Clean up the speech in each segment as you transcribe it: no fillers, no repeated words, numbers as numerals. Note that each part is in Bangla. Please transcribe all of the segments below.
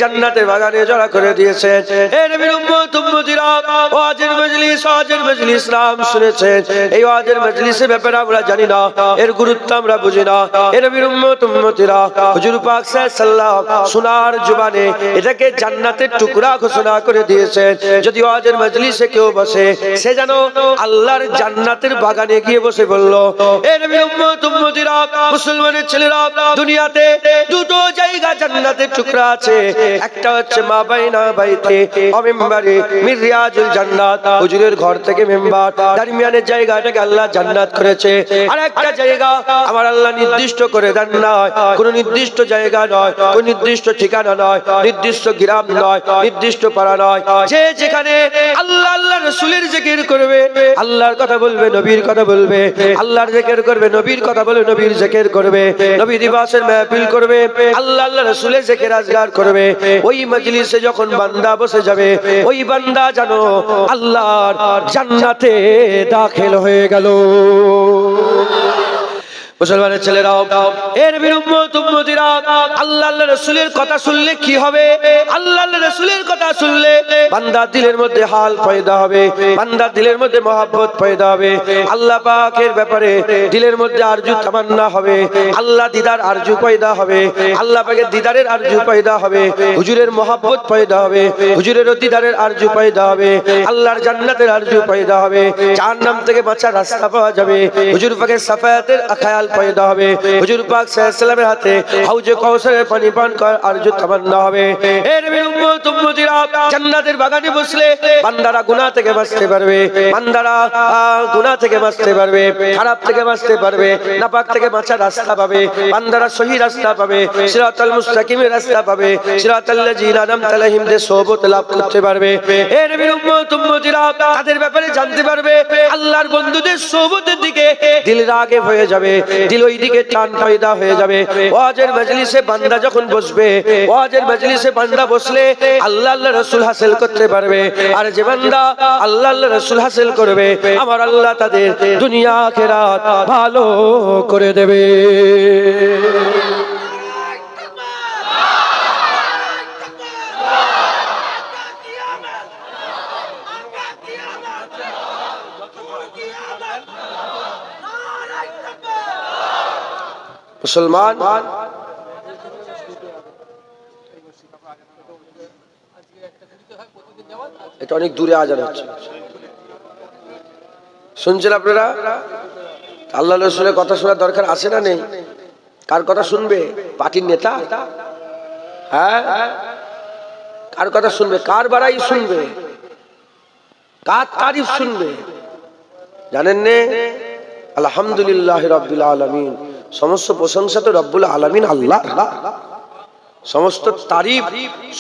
জান্নাতের বাগানে জড়া করে দিয়েছেন। এ নবীর উম্মত উম্মতিরা, ওয়াজের মজলিস নাম শুনেছেন। এই ওয়াজের মজলিসের ব্যাপারে আমরা জানি না, এর গুরুত্ব আমরা বুঝি না। এ নবীর উম্মত উম্মতিরা, হুজুর পাক সাল্লাল্লাহু আলাইহি ওয়াসাল্লাম সোনার জবানে এটাকে জান্নাতের টুকরা ঘোষণা করে দিয়েছেন। যদি ওয়াজের মজলিসে কেউ বসে, সে যেন আল্লাহর জান্নাতের বাগানে গিয়ে বসে বলল। এ নবীর উম্মত উম্মতিরা, মুসলমানের ছেলেরা, দুনিয়াতে দুটো জায়গা জান্নাতের টুকরা আছে। একটা হচ্ছে মা বাইনা বাইতে ওয়া মিম্বারি মির রিয়াজুল জান্নাত, হুজুরের ঘর থেকে মিম্বার, দরমিয়ানের জায়গাটাকে আল্লাহ জান্নাত করেছে। আর একটা জায়গা আমার আল্লাহ নির্দিষ্ট করে দেন নয়, কোন নির্দিষ্ট জায়গা নয়, কোন নির্দিষ্ট ঠিকানা নয়, নির্দিষ্ট গ্রাম নয়, নির্দিষ্ট পাড়া নয়। যে যেখানে আল্লাহ আল্লাহ রাসূলের জিকির করবে, আল্লাহর কথা বলবে, নবীর কথা বলবে, আল্লাহর জিকির করবে, নবীর কথা বলবে, নবীর জিকির করবে, নবী দিবসের মাহফিল করবে, আল্লাহ আল্লাহ রাসূলের জিকির আজগার করবে, ওই মজলিসে যখন বান্দা বসে যাবে, ওই বান্দা জানো আল্লাহর জান্নাতে দাখিল হয়ে গেল। মুসলমানের ছেলেরাও, এর নবীর উম্মত উম্মতিরা, আল্লাহ আল্লাহ রাসূলের কথা শুনলে কি হবে? আল্লাহ আল্লাহ রাসূলের কথা শুনলে বান্দার দিলের মধ্যে হাল পয়দা হবে, বান্দার দিলের মধ্যে মহব্বত পয়দা হবে, আল্লাহ পাকের ব্যাপারে দিলের মধ্যে আরজু তামান্না হবে, আল্লাহ দিদার আরজু পয়দা হবে, আল্লাহ পাকের দিদারের আরজু পয়দা হবে, হুজুরের মহব্বত পয়দা হবে, হুজুরের দিদারের আরজু পয়দা হবে, আল্লাহর জান্নাতের আরজু পয়দা হবে, জাহান্নাম থেকে বাঁচার রাস্তা পাওয়া যাবে, হুজুর পাকের সাফায়াতের খেয়াল পয়দা হবে, হুজুর পাক সাল্লাল্লাহু আলাইহি ওয়াসাল্লামের হাতে হাউজে কাউসারের পানি পান করার আরজু তামান্না হবে। এর নবীর উম্মত উম্মতিরা, জান্নাতের বাগানে বসলে বান্দারা গুনাহ থেকে বাঁচতে পারবে, বান্দারা গুনাহ থেকে বাঁচতে পারবে, খারাপ থেকে বাঁচতে পারবে, নাপাক থেকে বাঁচার রাস্তা পাবে, বান্দারা সহি রাস্তা পাবে, সিরাতাল মুস্তাকিমের রাস্তা পাবে, সিরাতাল লাযিনা আনআমতা আলাইহিম দের সোহবত লাভ করতে পারবে। এর নবীর উম্মত উম্মতিরা তাদের ব্যাপারে জানতে পারবে, আল্লাহর বন্ধুদের সোহবতের দিকে দিল রাগে হয়ে যাবে, দিল ওই দিকে টান পয়দা হয়ে যাবে। ওয়াজের মজলিসে বান্দা যখন বসবে, ওয়াজের মজলিসে বান্দা বসলে আল্লাহ আল্লাহ রাসূল হাসিল করতে পারবে। আর যে বান্দা আল্লাহ আল্লাহ রাসূল হাসিল করবে, আমার আল্লাহ তাদের দুনিয়া আখিরাত ভালো করে দেবে। মুসলমান, এটা অনেক দূরে আজান হচ্ছে, শুনছেন আপনারা? আল্লাহ রাসূলের কথা শোনার দরকার আছে না নেই? কার কথা শুনবে? পার্টির নেতা? হ্যাঁ, কার কথা শুনবে? কার বাড়াই শুনবে? কার তারিফ শুনবে? জানেন না? আলহামদুলিল্লাহ রাব্বিল আলামিন, সমস্ত প্রশংসা তো রব্বুল আলামিন আল্লাহ, সমস্ত তারিফ,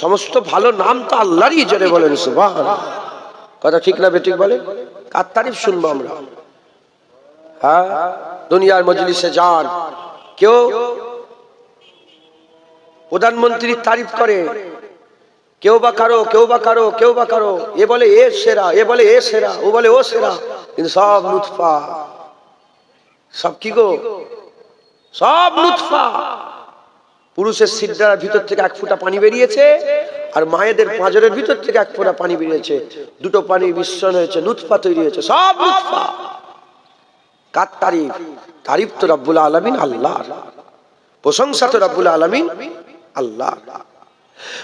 সমস্ত ভালো নাম তো আল্লাহরই। জোরে বলেন সুবহানাল্লাহ। কথা ঠিক না বেঠিক বলেন? কার তারিফ শুনবো আমরা? হ্যাঁ, দুনিয়ার মজলিসে যান, কেউ প্রধানমন্ত্রীর তারিফ করে, কেউ বা কারো, কেউ বা কারো, কেউ বা কারো, এ বলে এ সেরা, এ বলে এ সেরা, ও বলে ও সেরা, কিন্তু সব লুৎফা। সব কি গো? সব লুৎফা। পুরুষের সিদ্ধার ভিতর থেকে এক ফোঁটা পানি বেরিয়েছে, আর মায়েদের পাঁজরের ভিতর থেকে এক ফোঁটা পানি বেরিয়েছে, দুটো পানি মিশ্রণ হয়েছে, লুৎফা তৈরি হয়েছে, সব লুৎফা। কার তারিফ? তারিফ তো রব্বুল আলামিন আল্লাহর, প্রশংসা তো রব্বুল আলামিন আল্লাহর।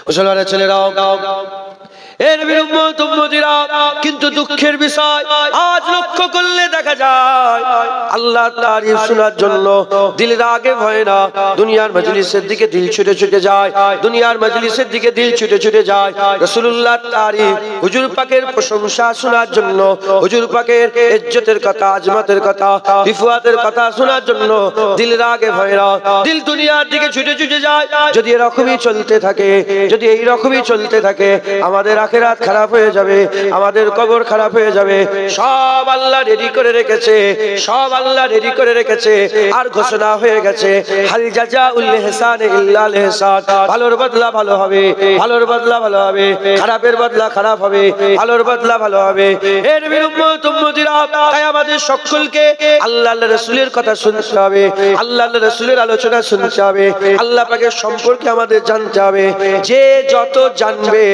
মুসলমানের ছেলেরাও, এর নবীর উম্মত উম্মতিরা, কিন্তু দুঃখের বিষয় আজ লক্ষ্য করলে দেখা যায় আল্লাহ তারিফ শোনার জন্য দিল রাগে ভয় না, দুনিয়ার মজলিসের দিকে দিল ছুটে ছুটে যায়, দুনিয়ার মজলিসের দিকে দিল ছুটে ছুটে যায়। রাসূলুল্লাহ তারিফ, হুজুর পাকের প্রশংসা শোনার জন্য, হুজুর পাকের ইজ্জতের কথা, আজমতের কথা, রিফাতের কথা শোনার জন্য দিল রাগে ভয় না, দিল দুনিয়ার দিকে ছুটে ছুটে যায়। যদি এরকমই চলতে থাকে, যদি এই রকমই চলতে থাকে, আমাদের আখিরাত খারাপ হয়ে যাবে, আমাদের কবর খারাপ হয়ে যাবে। সব আল্লাহ রেডি করে রেখেছে, সব আল্লাহ রেডি করে রেখেছে। আর ঘোষণা হয়ে গেছে, হাল জাযাউল ইহসানি ইল্লাল ইহসান। ভালোর বদলা ভালো হবে, ভালোর বদলা ভালো হবে, খারাপের বদলা খারাপ হবে, ভালোর বদলা ভালো হবে। এ নবীর উম্মত উম্মতিরা, তাই আমাদের সকলকে আল্লাহর রাসূলের কথা শুনতে হবে, আল্লাহর রাসূলের আলোচনা শুনতে হবে, আল্লাহ পাকের সম্পর্কে আমাদের জানতে হবে। যে যত জানবে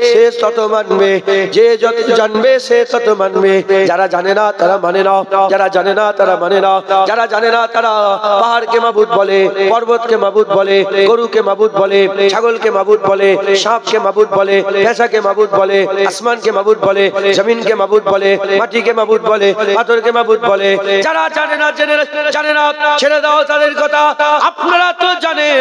সে তত মানবে, যে যত জানবে সে তত মানবে। যারা জানে না তারা মানে না, যারা জানে না তারা মানে না, যারা জানে না তারা পাহাড়কে মাবুদ বলে, পর্বতকে মাবুদ বলে, গরুকে মাবুদ বলে, ছাগলকে মাবুদ বলে, সাপকে মাবুদ বলে, পেশাকে মাবুদ বলে, আসমানকে মাবুদ বলে, জমিনকে মাবুদ বলে, মাটিকে মাবুদ বলে, পাথরকে মাবুদ বলে। যারা জানে না জানে না, ছেড়ে দাও তাদের কথা। আপনারা তো জানেন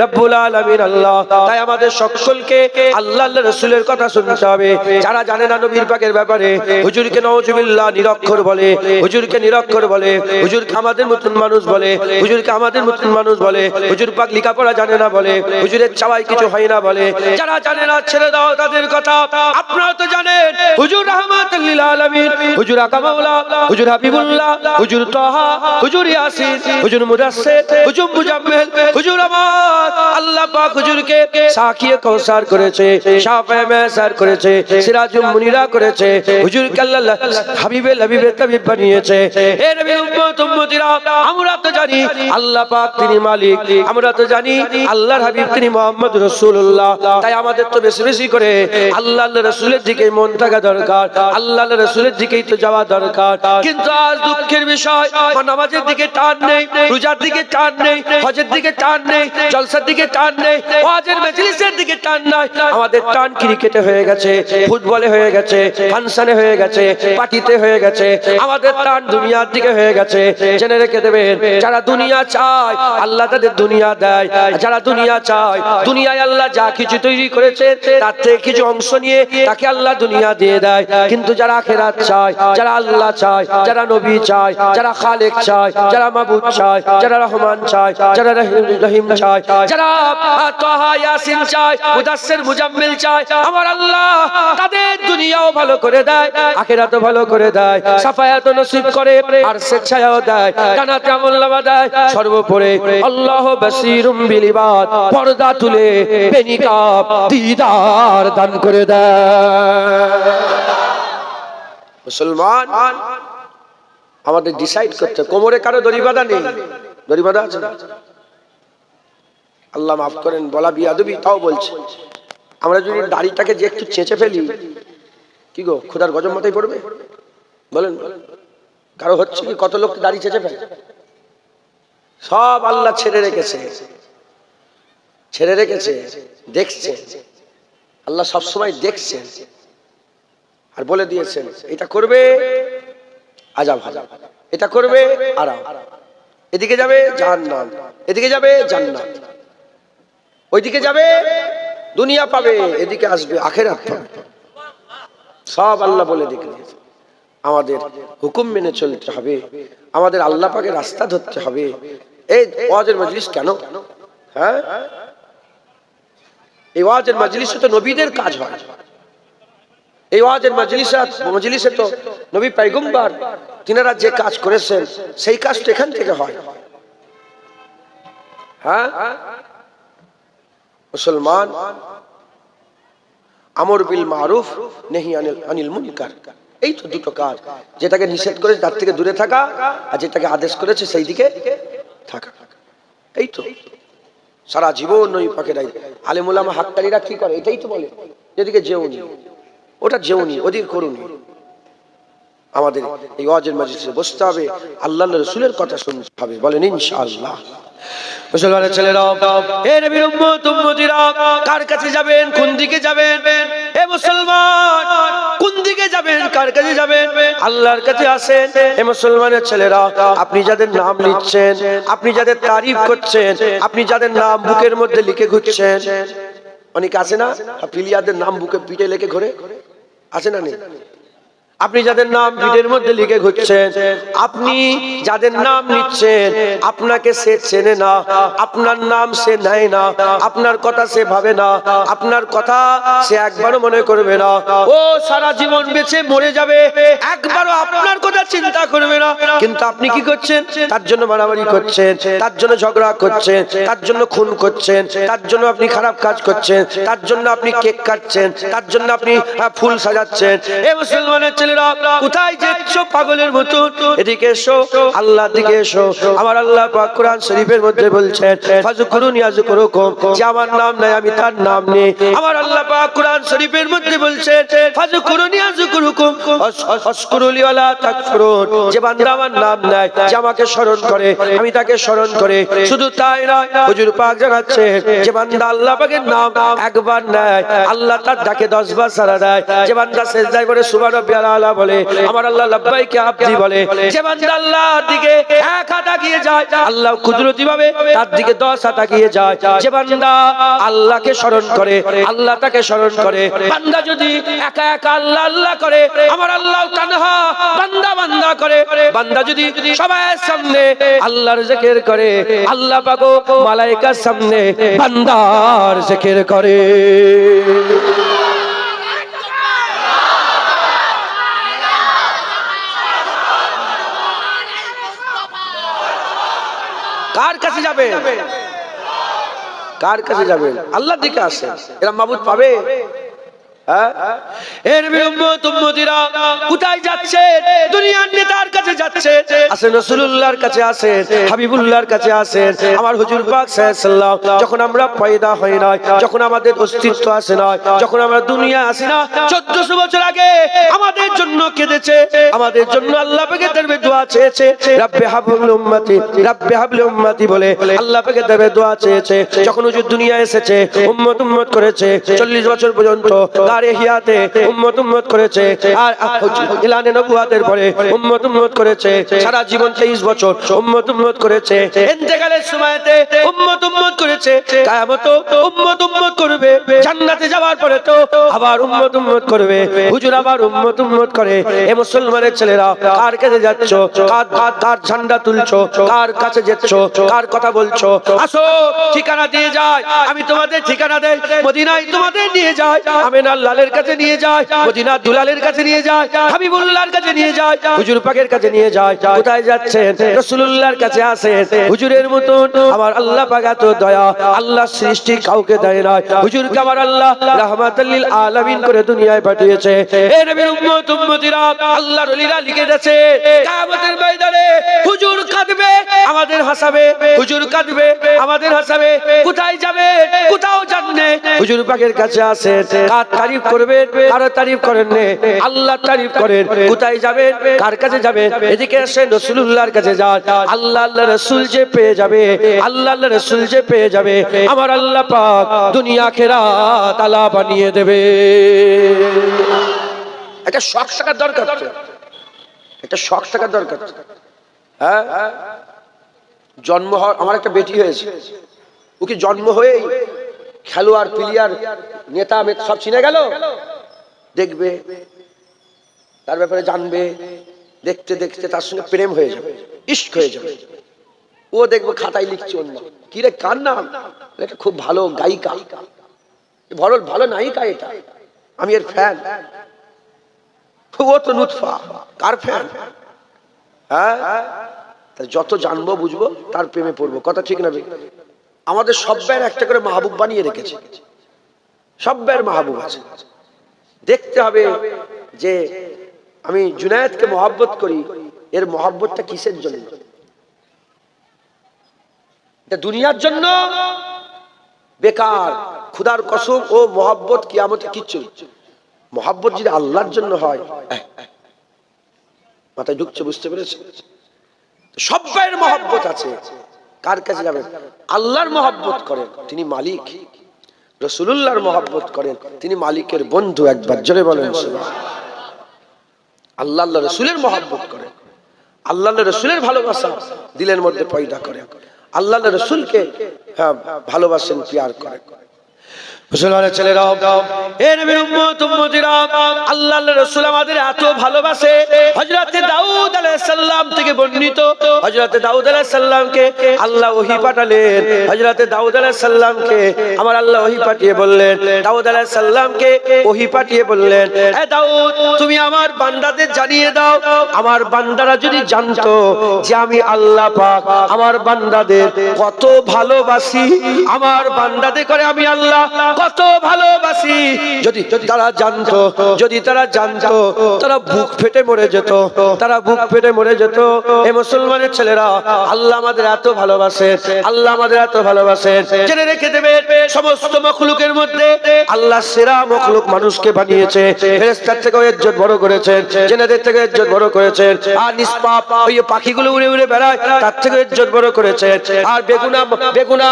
রব্বুল আলামিন আল্লাহ, তাই আমাদের সকলকে আল্লাহর রাসূলের কথা শুনতে হবে। যারা জানে না নবীর পাকের ব্যাপারে, হুজুরকে নাউজুবিল্লাহ নিরক্ষর বলে, হুজুরকে নিরক্ষর বলে, হুজুরকে আমাদের মতন মানুষ বলে, হুজুরকে আমাদের মতন মানুষ বলে, হুজুর পাক লেখাপড়া জানে না বলে, হুজুরের চাওয়াই কিছু হয় না বলে। যারা জানে না ছেড়ে দাও তাদের কথা। আপনারা তো জানেন হুজুর রাহমাতুল লিল আলামিন, হুজুর আকা মাওলা, হুজুর হাবিবুল্লাহ, হুজুর তাহা, হুজুর ইয়াসিন, হুজুর মুদাসসির, হুজুর মুজাম্মিল, হুজুর আমার আল্লাহ পাক হুজুরকে সাকিয়ে কাউসার করেছে, শাফায়ে মাসার করেছে, সিরাজুল মুনিরা করেছে। হুজুরকে আল্লাহ হাবিবে হাবিবে তাবিব বানিয়েছে। হে নবী উম্মত উম্মতিরা, আমরা তো জানি আল্লাহ পাক তিনি মালিক, আমরা তো জানি আল্লাহর হাবিব তিনি মুহাম্মদ রাসূলুল্লাহ। তাই আমাদের তো বেশি বেশি করে আল্লাহর রাসূলের দিকে মন থাকা দরকার, আল্লাহর রাসূলের দিকেই তো যাওয়া দরকার। কিন্তু আজ দুঃখের বিষয়, নামাজের দিকে টান নেই, রোজার দিকে টান নেই, হজের দিকে টান নেই, জলসার দিকে টান নেই, ওয়াজের মজলিসের দিকে টান নাই। আমাদের টান ক্রিকেটে হয়ে গেছে, ফুটবলে হয়ে গেছে, ফাংশনে হয়ে গেছে, পার্টিতে হয়ে গেছে। আমাদের টান দুনিয়ার দিকে হয়ে গেছে। জেনে রেখে দেবেন, যারা দুনিয়া চায় আল্লাহ তাদের দুনিয়া দেয়। যারা দুনিয়া চায়, দুনিয়ায় আল্লাহ যা কিছু তৈরি করেছে তার থেকে কিছু অংশ নিয়ে তাকে আল্লাহ দুনিয়া দিয়ে দেয়। কিন্তু যারা আখিরাত চায়, যারা আল্লাহ চায়, যারা নবী চায়, যারা খালেক চায়, যারা মাবুদ চায়, যারা রহমান চায়, যারা রহিম চায়, যারা তাহা ইয়াসিন চায়, মুদাসসির মুজাম্মিল চায়, আমার আল্লাহ তাদের দুনিয়াও ভালো করে দেয়, আখিরাতও ভালো করে দেয়, সাফায়াত নসিব করে, আর স্বেচ্ছায়ও দেয়, জান্নাতে আমলনামা দেয়। সর্বোপরি আল্লাহ বাসীরুম বিল ইবাদ, পর্দা তুলে বেনিকাব দিদার দান করে দেয়। মুসলমান আমাদের ডিসাইড করতে, কোমরে কারো দড়ি বাঁধা নেই, দড়ি বাঁধা আছে না? আল্লাহ মাফ করেন, বলা বিয়াদবি, তাও বলছে। আমরা যদি দাড়িটাকে যে একটু চেঁচে ফেলি, কি গো খোদার গজব মাথায় পড়বে? বলেন কারো হচ্ছে কি? কত লোক দাড়ি চেঁচে ফেলে। সব আল্লাহ ছেড়ে রেখেছে, ছেড়ে রেখেছে, দেখছে। আল্লাহ সবসময় দেখছেন আর বলে দিয়েছেন এটা করবে আযাব, এটা করবে আরাম, এদিকে যাবে জাহান্নাম, এদিকে যাবে জান্নাত, ওইদিকে যাবে দুনিয়া পাবে, এদিকে আসবে আখিরাত পাবে। সব আল্লাহ বলে দিয়েছে। আমাদের হুকুম মেনে চলতে হবে, আমাদের আল্লাহ পাকের রাস্তা ধরতে হবে। এই ওয়াজের মজলিস কেন? হ্যাঁ, এই ওয়াজের মজলিসে তো নবীদের কাজ হয়। এই ওয়াজের মজলিসে তো নবী পয়গম্বর তিনারা যে কাজ করেছেন সেই কাজ তো এখান থেকে হয়। হ্যাঁ মুসলমান, আমর বিল মারুফ নেহি আনিল মুনকার, এই তো দুটো কাজ। যেটাকে নিষেধ করেছে তার থেকে দূরে থাকা, আর যেটাকে আদেশ করেছে সেই দিকে থাকা। এই তো সারা জীবন নবী পাকের আলেম ওলামা হাক্কানিরা কি করে? এটাই তো বলে, যেদিকে যেওনি ওটা যেওনি, ওদিকে করুনি। আমাদের এই ওয়াজের মজলিসে বসতে হবে, আল্লাহর রাসূলের কথা শুনতে হবে। বলেন ইনশাআল্লাহ। মুসলমানের ছেলেরা, হে নবীর উম্মত উম্মতিরা, কার কাছে যাবেন? কোন দিকে যাবেন? হে মুসলমান, কোন দিকে যাবেন? কার কাছে যাবেন? আল্লাহর কাছে আসেন। হে মুসলমানের ছেলেরা, আপনি যাদের নাম লিখছেন, আপনি যাদের তারিফ করছেন, আপনি যাদের নাম বুকের মধ্যে লিখে ঘুরছেন, অনেকে আছে না প্লেয়ারদের নাম বুকে পিঠে লিখে ঘোরে, আছে না নেই? আপনি যাদের নাম ভিড়ের মধ্যে লিখে ঘুরছেন, আপনি যাদের নাম নিচ্ছেন, আপনাকে সে চেনে না, আপনার নাম সে নেয় না, আপনার কথা সে ভাবে না, আপনার কথা সে একবারও মনে করবে না। ও সারা জীবন বেঁচে মরে যাবে, একবারও আপনার কথা চিন্তা করবে না। কিন্তু আপনি কি করছেন? তার জন্য মারামারি করছেন, তার জন্য ঝগড়া করছেন, তার জন্য খুন করছেন, তার জন্য আপনি খারাপ কাজ করছেন, তার জন্য আপনি কেক কাটছেন, তার জন্য আপনি ফুল সাজাচ্ছেন। এ মুসলমানের ছেলেরা, কোথায় যাচ্ছ পাগলের মতো? এদিকে এসো, আল্লাহর দিকে এসো। আমার আল্লাহ পাক কোরআন শরীফের মধ্যে বলছেন, ফাযকুরুনি আযকুরুকুম, যে আমার নাম নাই আমি তার নাম নেই। আমার আল্লাহ পাক কোরআন শরীফের মধ্যে বলছেন, ফাযকুরুনি আযকুরুকুম ওয়াশকুরুলি ওয়ালা তাকফুরুন, যে বান্দা আমার নাম নেয়, যে আমাকে স্মরণ করে, আমি তাকে স্মরণ করে। শুধু তাই নয়, হুজুর পাক জানাচ্ছে, যে বান্দা আল্লাহ পাকের নাম একবার নেয়, আল্লাহ তার ডাকে 10 বার সাড়া দেয়। যে বান্দা সিজদায় পড়ে সুবহান রাব্বিয়াল আলা বলে, আমার আল্লাহ লাব্বাইক ইয়া আবদি বলে। যে বান্দা আল্লাহর দিকে এক হাত এগিয়ে যায়, আল্লাহ কুদরতি ভাবে তার দিকে 10 হাত এগিয়ে যায়। যে বান্দা আল্লাহকে স্মরণ করে, আল্লাহ তাকে স্মরণ করে। বান্দা যদি একা একা আল্লাহ আল্লাহ করে, আমার আল্লাহ তানহা বান্দা বান্দা করে। বান্দা যদি সবার সামনে আল্লাহর জিকির করে, আল্লাহ পাক মালায়েকার সামনে বান্দার জিকির করে। কার কাছে যাবে? কার কাছে যাবেন? আল্লাহর দিকে আসে। এরা মাবুদ পাবে? এর উম্মত উম্মতিরা কোথায় যাচ্ছে? দুনিয়ার নেতার কাছে যাচ্ছে, আসেন রাসূলুল্লাহর কাছে আসেন, হাবিবুল্লাহর কাছে আসেন। আমার হুজুর পাক সাল্লাল্লাহু আলাইহি ওয়াসাল্লাম, যখন আমরা পয়দা হই না, যখন আমাদের অস্তিত্ব আসে না, যখন আমরা দুনিয়া আসি না, 1400 বছর আগে আমাদের জন্য কেঁদেছে, আমাদের জন্য আল্লাহ পাকের দরবারে দোয়া চেয়েছে। রাব্বি হাবলি উম্মতি, রাব্বি হাবলি উম্মতি বলে আল্লাহ পাকের দরবারে দোয়া চেয়েছে। যখন হুজুর দুনিয়া এসেছে, উম্মত উম্মত করেছে, 40 বছর পর্যন্ত হিয়াতে উম্মত উম্মত করেছে। আর ইলানে নবুয়াতের পরে উম্মত উম্মত করেছে। সারা জীবন 23 বছর উম্মত উম্মত করেছে। ইন্তেকালের সময়তে উম্মত উম্মত করেছে। কিয়ামত উম্মত উম্মত করবে। জান্নাতে যাওয়ার পরে তো আবার উম্মত উম্মত করবে। হুজুর আবার উম্মত উম্মত করে। এ মুসলমানের ছেলেরা, কার কাছে যাচ্ছ? কার ঝান্ডা তুলছো? কার কাছে যাচ্ছ? কার কথা বলছো? আসো, ঠিকানা দিয়ে যায়। আমি তোমাদের ঠিকানা দেই, মদিনায় তোমাদের নিয়ে যায়, আমিনা লালের কাছে নিয়ে যায়, মদিনা দুলালের কাছে নিয়ে যায়, হাবিবুল্লাহর কাছে নিয়ে যায়, হুজুর পাকের কাছে নিয়ে যায়। কোথায় যাচ্ছেন? রাসূলুল্লাহর কাছে আসেন। হুজুরের মতন আমার আল্লাহ পাক এত দয়া আল্লাহ সৃষ্টি কাউকে দেয় না। হুজুরকে আমার আল্লাহ রাহমাতুল লিল আলামিন করে দুনিয়ায় পাঠিয়েছে। এ নবীর উম্মত উম্মতিরা, আল্লাহর ওলিরা লিখে গেছে, কিয়ামতের ময়দানে হুজুর কাঁদবে, আমাদের হাসাবে, হুজুর কাঁদবে, আমাদের হাসাবে। কোথায় যাবে? কোথাও জাননে। হুজুর পাকের কাছে আসেন, কার তারিফ করবেন? কার তারিফ করেন না, আল্লাহ তারিফ করেন। কোথায় যাবেন? কার কাছে যাবেন? এদিকে আসেন, রাসূলুল্লাহর কাছে যান। আল্লাহ আল্লাহ রাসূল যে পেয়ে যাবে, আল্লাহ আল্লাহ রাসূল যে পেয়ে যাবে, আমার আল্লাহ পাক দুনিয়া আখিরাত আলা বানিয়ে দেবে। একটা শখ থাকার দরকার, একটা শখ থাকার দরকার। হ্যাঁ, জন্ম হওয়ার, আমার একটা বেটি হয়েছে, ও কি জন্ম হয়েই খেলোয়াড়, প্লেয়ার, নেতা সব চিনে গেল? দেখবে, তার ব্যাপারে জানবে, দেখতে দেখতে তার সঙ্গে প্রেম হয়ে যাবে, ইশক হয়ে যাবে। ও দেখবে খাতায় লিখছে অন্য, কি রে কার নাম? এটা খুব ভালো গায়িকা, ভালো ভালো নায়িকা, এটা আমি এর ফ্যান। ও তো নুতফা, কার ফ্যান? হ্যাঁ, যত জানবো বুঝবো তার প্রেমে পড়বো। কথা ঠিক না? আমাদের সব্বার একটা করে মাহবুব বানিয়ে রেখেছে, সব্বার মাহবুব আছে। দেখতে হবে যে আমি জুনায়েদকে মহব্বত করি, এর মহব্বতটা কিসের জন্য? এটা দুনিয়ার জন্য? বেকার, খুদার কসম, ও মহব্বত কিয়ামতে কিচ্ছু। মহব্বত যদি আল্লাহর জন্য হয়, মাথায় ঢুকছে, বুঝতে পেরেছে? সব্বার মহব্বত আছে। কার কাছে যাবেন? আল্লাহর মহব্বত করেন, তিনি মালিক। রাসূলুল্লাহর মহব্বত করেন, তিনি মালিকের বন্ধু। একবার জোরে বলেন সুবহানাল্লাহ। আল্লাহ আল্লাহ রাসূলের মহব্বত করেন, আল্লাহ আল্লাহ রাসূলের ভালোবাসা দিলের মধ্যে পয়দা করেন, আল্লাহ আল্লাহ রাসূলকে ভালোবাসেন, প্যার করেন। মুসলমানের ছেলেরাও, এ নবীর উম্মত উম্মতিরা, আল্লাহর রাসূল আমাদের এত ভালোবাসে। হযরত দাউদ আলাইহিস সালাম থেকে বর্ণিত, হযরত দাউদ আলাইহিস সালামকে আল্লাহ ওহী পাঠালেন। হযরত দাউদ আলাইহিস সালামকে আমার আল্লাহ ওহী পাঠিয়ে বললেন, দাউদ আলাইহিস সালামকে ওহী পাঠিয়ে বললেন, এ দাউদ, তুমি আমার বান্দাদের জানিয়ে দাও, আমার বান্দারা যদি জানতো যে আমি আল্লাহ পাক আমার বান্দাদের কত ভালোবাসি, আমার বান্দাদের করে আমি আল্লাহ কত ভালোবাসি, যদি তারা জানতো, যদি তারা জানতো, তারা বুক ফেটে মরে যেত, তারা বুক ফেটে মরে যেত। এই মুসলমানের ছেলেরা, আল্লাহ আমাদের এত ভালোবাসে, আল্লাহ আমাদের এত ভালোবাসে। জেনে রেখে দেবে, সমস্ত মখলুকের মধ্যে আল্লাহ সেরা মখলুক মানুষকে বানিয়েছে। ফেরেশতার থেকেও ইজ্জত বড় করেছেন, জিনেদের থেকে ইজ্জত বড় করেছেন, আর নিষ্পাপ ওই পাখিগুলো উড়ে উড়ে বেড়ায় তার থেকে ইজ্জত বড় করেছেন, আর বেগুনা বেগুনা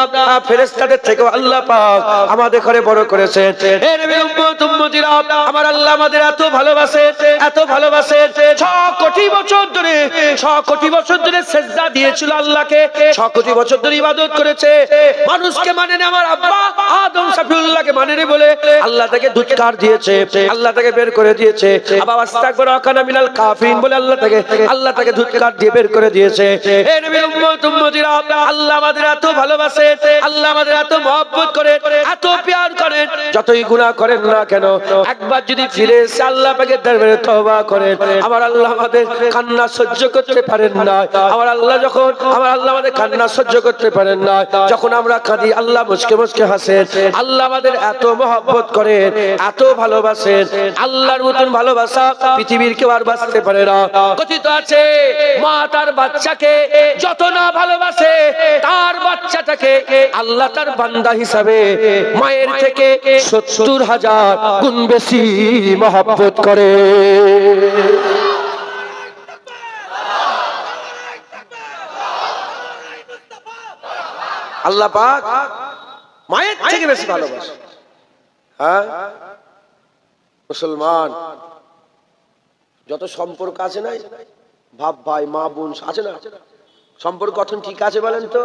ফেরেশতাদের থেকেও আল্লাহ পাক আমাদের ঘরে বড় করেছেন। হে নবীর উম্মত উম্মতিরা, আমার আল্লাহ আমাদের এত ভালোবাসে, এত ভালোবাসে। 6 কোটি বছর ধরে, 6 কোটি বছর ধরে সিজদা দিয়েছিল আল্লাহকে, 6 কোটি বছর ধরে ইবাদত করেছে। মানুষকে মানে না, আমার আব্বা আদম সাফিউল্লাহকে মানে না বলে আল্লাহ তাকে দুৎকার দিয়েছে, আল্লাহ তাকে বের করে দিয়েছে। আবা আস্তাগফিরু কানা মিনাল কাফিরিন বলে আল্লাহ তাকে দুৎকার দিয়ে বের করে দিয়েছে। হে নবীর উম্মত উম্মতিরা, আল্লাহ আমাদের এত ভালোবাসে, আল্লাহ আমাদের এত মহব্বত করে, এত প্যার করেন। যতই গুনাহ করেন না কেন, একবার যদি ফিরে এসে আল্লাহ পাকের দরবারে তওবা করেন, আমার আল্লাহ আমাদের কান্না সহ্য করতে পারেন না। আমার আল্লাহ যখন, আমার আল্লাহ আমাদের কান্না সহ্য করতে পারেন না, যখন আমরা কাঁদি আল্লাহ মুচকে মুচকে হাসেন। আল্লাহ আমাদের এত মহব্বত করেন, এত ভালোবাসেন। আল্লাহর মতন ভালোবাসা পৃথিবীর কেউ আর বাঁচতে পারে না। কথিত আছে, মা তার বাচ্চাকে যত না ভালোবাসে, তার বাচ্চাটাকে আল্লাহ তার বান্দা হিসাবে মায়ের থেকে 70,000 গুণ বেশি মহব্বত করে। আল্লাহ পাক মায়ের থেকে বেশি ভালোবাসে। হ্যাঁ মুসলমান, যত সম্পর্ক আছে না, ভাব ভাই মা বোন আছে না, সম্পর্ক গঠন ঠিক আছে বলেন তো,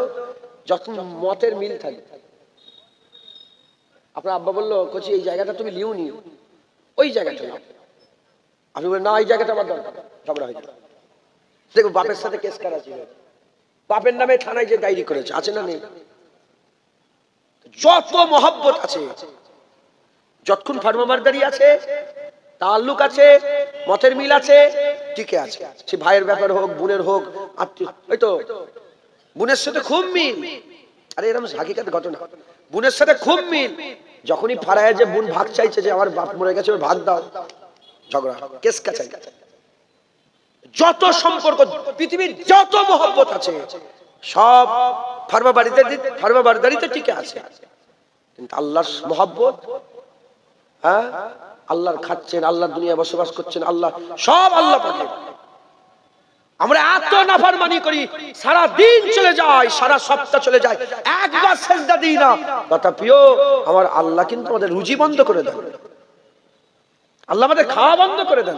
যত মতের মিল থাকে। আপনার আব্বা বললো, কচি এই জায়গাটা তুমি লিওনি, ওই জায়গাটা নাও। আমি বলি না, এই জায়গাটা আমার দরকার, ঝগড়া হয়ে যাবে। দেখো বাপের সাথে কেস করা ছিল, বাপের নামে থানায় যে ডায়েরি করেছে, আছে না নেই? যত মহব্বত আছে, যতক্ষণ ফার্মাবারদারি আছে, তাল্লুক আছে, মতের মিল আছে, টিকে আছে। সে ভাইয়ের ব্যাপার হোক, বোনের হোক, আত্মীয়। ওই তো বোনের সাথে খুব মিল, আরে এরকম হাকিকাত ঘটনা। বোনের সাথে খুব মিল, যখনই ফারায় যে বোন ভাগ চাইছে, যে আমার বাপ মরে গেছে, ভাগ দাও, ঝগড়া, কেস কাছাই। যত সম্পর্ক পৃথিবীর, যত মহব্বত আছে, সব ফার্মাবারদারিতে টিকে আছে। কিন্তু আল্লাহর মহব্বত, হ্যাঁ, আল্লাহর খাচ্ছেন, আল্লাহর দুনিয়া বসবাস করছেন, আল্লাহ সব আল্লাহ পাকের। আমরা এত নাফরমানি করি, সারা দিন চলে যায়, সারা সপ্তাহ চলে যায়, একবার সিজদা দিই না। কথা প্রিয়, আমার আল্লাহ কিন্তু আমাদের রুজি বন্ধ করে দেন, আল্লাহ আমাদের খাওয়া বন্ধ করে দেন।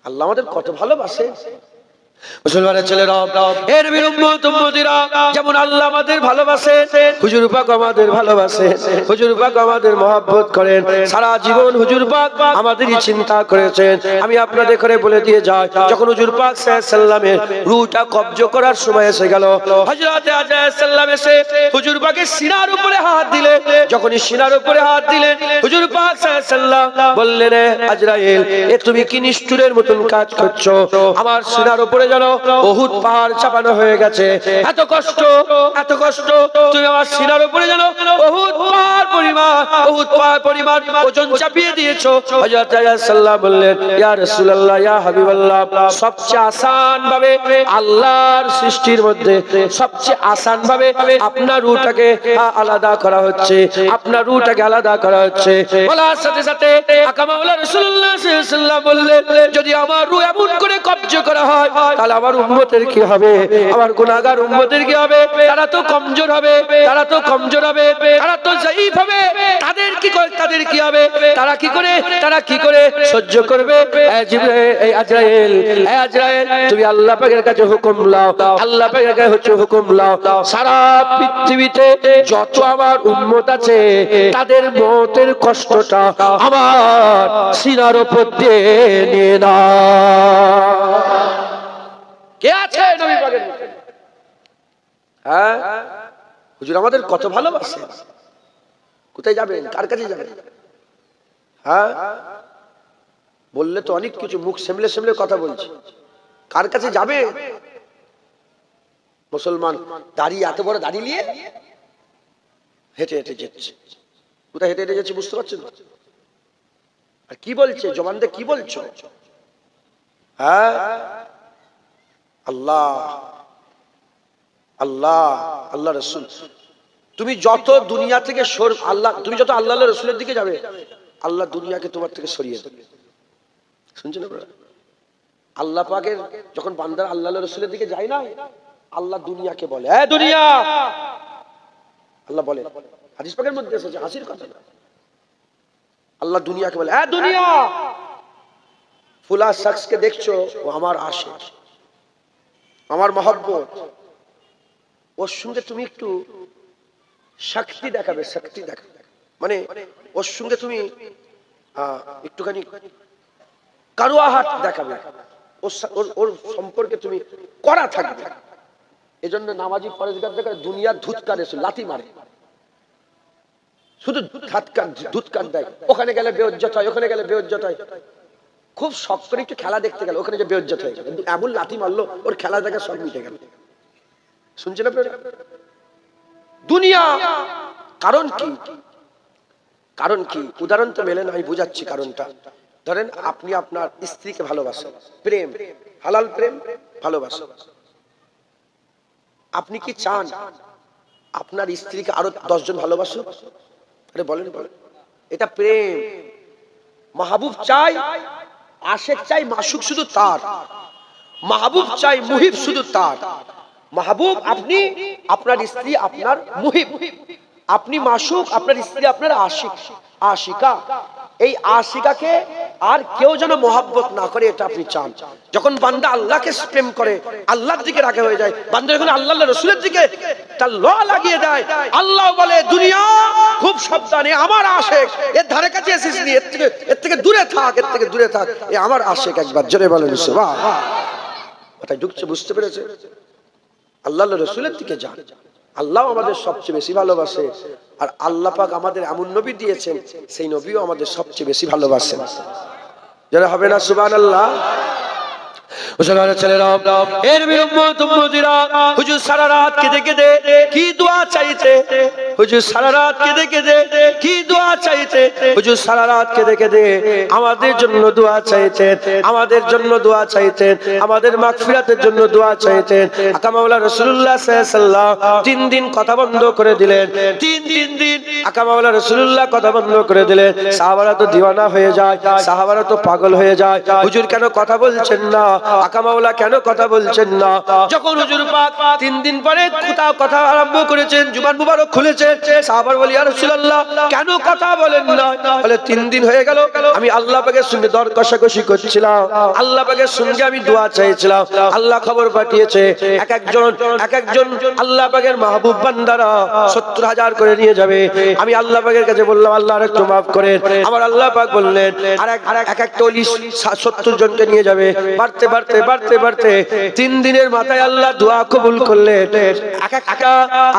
আল্লাহ আমাদের কত ভালোবাসে। মুসলমানের ছেলেরা, এর নবীর উম্মত উম্মতিরা, যেমন আল্লাহ আমাদের ভালোবাসে, হুজুর পাক আমাদের ভালোবাসে, হুজুর পাক আমাদের মহব্বত করেন। সারা জীবন হুজুর পাক আমাদেরই চিন্তা করেছেন। আমি আপনাদের করে বলে দিয়ে যাই, যখন হুজুর পাক সাল্লাল্লাহু আলাইহি সাল্লামের রূহটা কবজ করার সময় এসে গেল, হযরত আজরাইল সাল্লাম এসে হুজুর পাকের সিনার উপরে হাত দিলেন। যখনই সিনার উপরে হাত দিলেন, হুজুর পাক সাল্লাল্লাহু আলাইহি সাল্লাম বললেন, আজরাইল, এ তুমি কি নিষ্ঠুরের মতন কাজ করছো? আমার সিনার উপরে যেন উহুদ পাহাড় চাপানো হয়ে গেছে। এত কষ্ট, এত কষ্ট, তুমি আমার সিনার উপরে যেন উহুদ পাহাড় পরিমাণ ওজন চাপিয়ে দিয়েছো। হযরত আজরাইল সাল্লাল্লাহু বললেন, ইয়া রাসূলুল্লাহ, ইয়া হাবিবাল্লাহ, সবচেয়ে আসান ভাবে আল্লাহর সৃষ্টির মধ্যে সবচেয়ে আসান ভাবে আপনার রূহটাকে আলাদা করা হচ্ছে, আপনার রূহটাকে আলাদা করা হচ্ছে। বলার সাথে সাথে আকা মাওলা রাসূলুল্লাহ সাল্লাল্লাহু আলাইহি ওয়াসাল্লাম বললেন, যদি আমার রূহ এমন করে কবজ করা হয়, তাহলে আমার উম্মতের কি হবে? আমার গুনাহগার উম্মতের কি হবে? তারা তো কমজোর হবে, তারা তো কমজোর হবে, তারা তো যায়ীফ হবে। তাদের কি হবে? তারা কি করে সহ্য করবে? আজরাইল, তুমি আল্লাহ পাকের কাছে হুকুম লাও, আল্লাহ পাকের কাছে হচ্ছে হুকুম লাও, সারা পৃথিবীতে যত আমার উম্মত আছে তাদের মওতের কষ্টটা আমার সিনার উপর দিয়ে নিয়ে না। কে আছে নবী পাকের মুখে? হ্যাঁ হুজুর আমাদের কত ভালোবাসে। কোথায় যাবেন? কার কাছে যাবেন? হ্যাঁ বললে তো অনেক কিছু, মুখ সেমলে সেমলে কথা বলছি। কার কাছে যাবে? মুসলমান দাঁড়িয়ে, এত বড় দাঁড়িয়ে নিয়ে হেঁটে হেঁটে যাচ্ছে। কোথায় হেঁটে হেঁটে যাচ্ছে বুঝতে পারছেন? আর কি বলছে? জবান দিয়ে কি বলছো? হ্যাঁ আল্লাহ আল্লাহ আল্লাহ রসুল। তুমি যত দুনিয়া থেকে তুমি যত আল্লাহ রসুলের দিকে যাবে, আল্লাহ দুনিয়াকে তোমার থেকে সরিয়ে দেবে। শুনছেন আপনারা? আল্লাহ পাকের যখন বান্দার আল্লাহ রসুলের দিকে যায় না, আল্লাহ দুনিয়াকে বলে, এ দুনিয়া, আল্লাহ বলে, হাদিস পাকের মধ্যে এসেছে, হাসির কথা না। আল্লাহ দুনিয়াকে বলে, এ দুনিয়া, ফুলা শখসকে দেখছো, ও আমার আশিক, আমার মহব্বত, ওর সঙ্গে তুমি একটু শক্তি দেখাবে, শক্তি দেখাবে, মানে ওর সঙ্গে তুমি একটুখানি কারুয়াহাট দেখাবে, ওর সম্পর্কে তুমি কড়া থাকবে। এজন্য নামাজি পরেশগার দেখে দুনিয়া ধুৎকার এসে লাথি মারে, শুধু ধুৎকার দেয়। ওখানে গেলে বেইজ্জত হয়, ওখানে গেলে বেইজ্জত হয়। খুব শখ করে একটু খেলা দেখতে গেল, ওখানে যে বেইজ্জত হয়ে গেল, এমন লাথি মারলো ওর খেলা দেখা সব মিটে গেল। শুনছেন আপনারা? দুনিয়া কারণ কি? কারণ কি? উদাহরণ তো মেলে না, আমি বুঝাচ্ছি কারণটা। ধরেন আপনি আপনার স্ত্রীকে ভালোবাসেন, প্রেম, হালাল প্রেম, ভালোবাসেন। আপনি কি চান আপনার স্ত্রীকে আরো 10 জন ভালোবাসুক? আরে বলেন বলেন, এটা প্রেম। মাহবুব চাই, আশেক চাই, মাশুক শুধু তার। মাহবুব চাই, মুহিব শুধু তার। মাহবুব আপনি, আপনার স্ত্রী আপনার মুহিব। আপনি মাশুক, আপনার স্ত্রী আপনার আশিক, আশিকা। এই আশিকাকে আর কেউ যেন মহব্বত না করে, এটা আপনি চান। যখন বান্দা আল্লাহকে প্রেম করে, আল্লাহর দিকে রাখা হয়ে যায়, বান্দা যখন আল্লাহ রাসূলের দিকে তার ল লাগিয়ে দেয়, আল্লাহ বলে দুনিয়া খুব সাবধানে, আমার আশিক, এর ধারে কাছে এসিস নি, এর থেকে দূরে থাক, এর থেকে দূরে থাক। এ আমার আশিক। একবার জোরে বলেন সুবহানাল্লাহ। কথা ঢুকছে? বুঝতে পেরেছে? আল্লাহ রাসূলের দিকে যান। আল্লাহ আমাদের সবচেয়ে বেশি ভালোবাসে, আর আল্লাহ পাক আমাদের এমন নবী দিয়েছেন, সেই নবীও আমাদের সবচেয়ে বেশি ভালোবাসেন। যারা হবে না সুবহানাল্লাহ। মুসলমানের ছেলেরা, এর উম্মত উম্মতিরা, হুজুর সারা রাত কেঁদে কেঁদে কি দোয়া চাইতে, হুজুর সারা রাত কেঁদে কেঁদে কি দোয়া চাইতে, হুজুর সারা রাত কেঁদে কেঁদে আমাদের জন্য দোয়া চাইতেন, আমাদের জন্য দোয়া চাইতেন, আমাদের মাগফিরাতের জন্য দোয়া চাইতেন। আকা মাওলা রাসূলুল্লাহ সাল্লাল্লাহু আলাইহি ওয়াসাল্লাম 3 দিন কথা বন্ধ করে দিলেন। 3 দিন আকা মাওলা রাসূলুল্লাহ কথা বন্ধ করে দিলেন। সাহাবারা তো দিওয়ানা হয়ে যায়, সাহাবারা তো পাগল হয়ে যায়। হুজুর কেন কথা বলছেন না? আকা মাওলা কেন কথা বলছেন না? যখন হুজুর পাক 3 দিন পরে কথা আরম্ভ করেছেন, জুবান মুবারক খুলেছেন, সাহাবারা বলে ইয়া রাসূলুল্লাহ কেন কথা বলেন না? বলে 3 দিন হয়ে গেল, আমি আল্লাহ পাকের সঙ্গে দর কষাকষি করছিলাম, আল্লাহ পাকের সঙ্গে আমি দোয়া চাইছিলাম। আল্লাহ খবর পাঠিয়েছে এক একজন আল্লাহ পাকের মাহবুব বান্দারা 70,000 করে নিয়ে যাবে। আমি আল্লাহ পাকের কাছে বললাম আল্লাহ একটু মাফ করেন। আমার আল্লাহ পাক বললেন আর একটা ওলি 70 জনকে নিয়ে যাবে। বাড়তে বাড়তে বাড়তে বাড়তে 3 দিনের মাথায় আল্লাহ দোয়া কবুল করলেন। একটা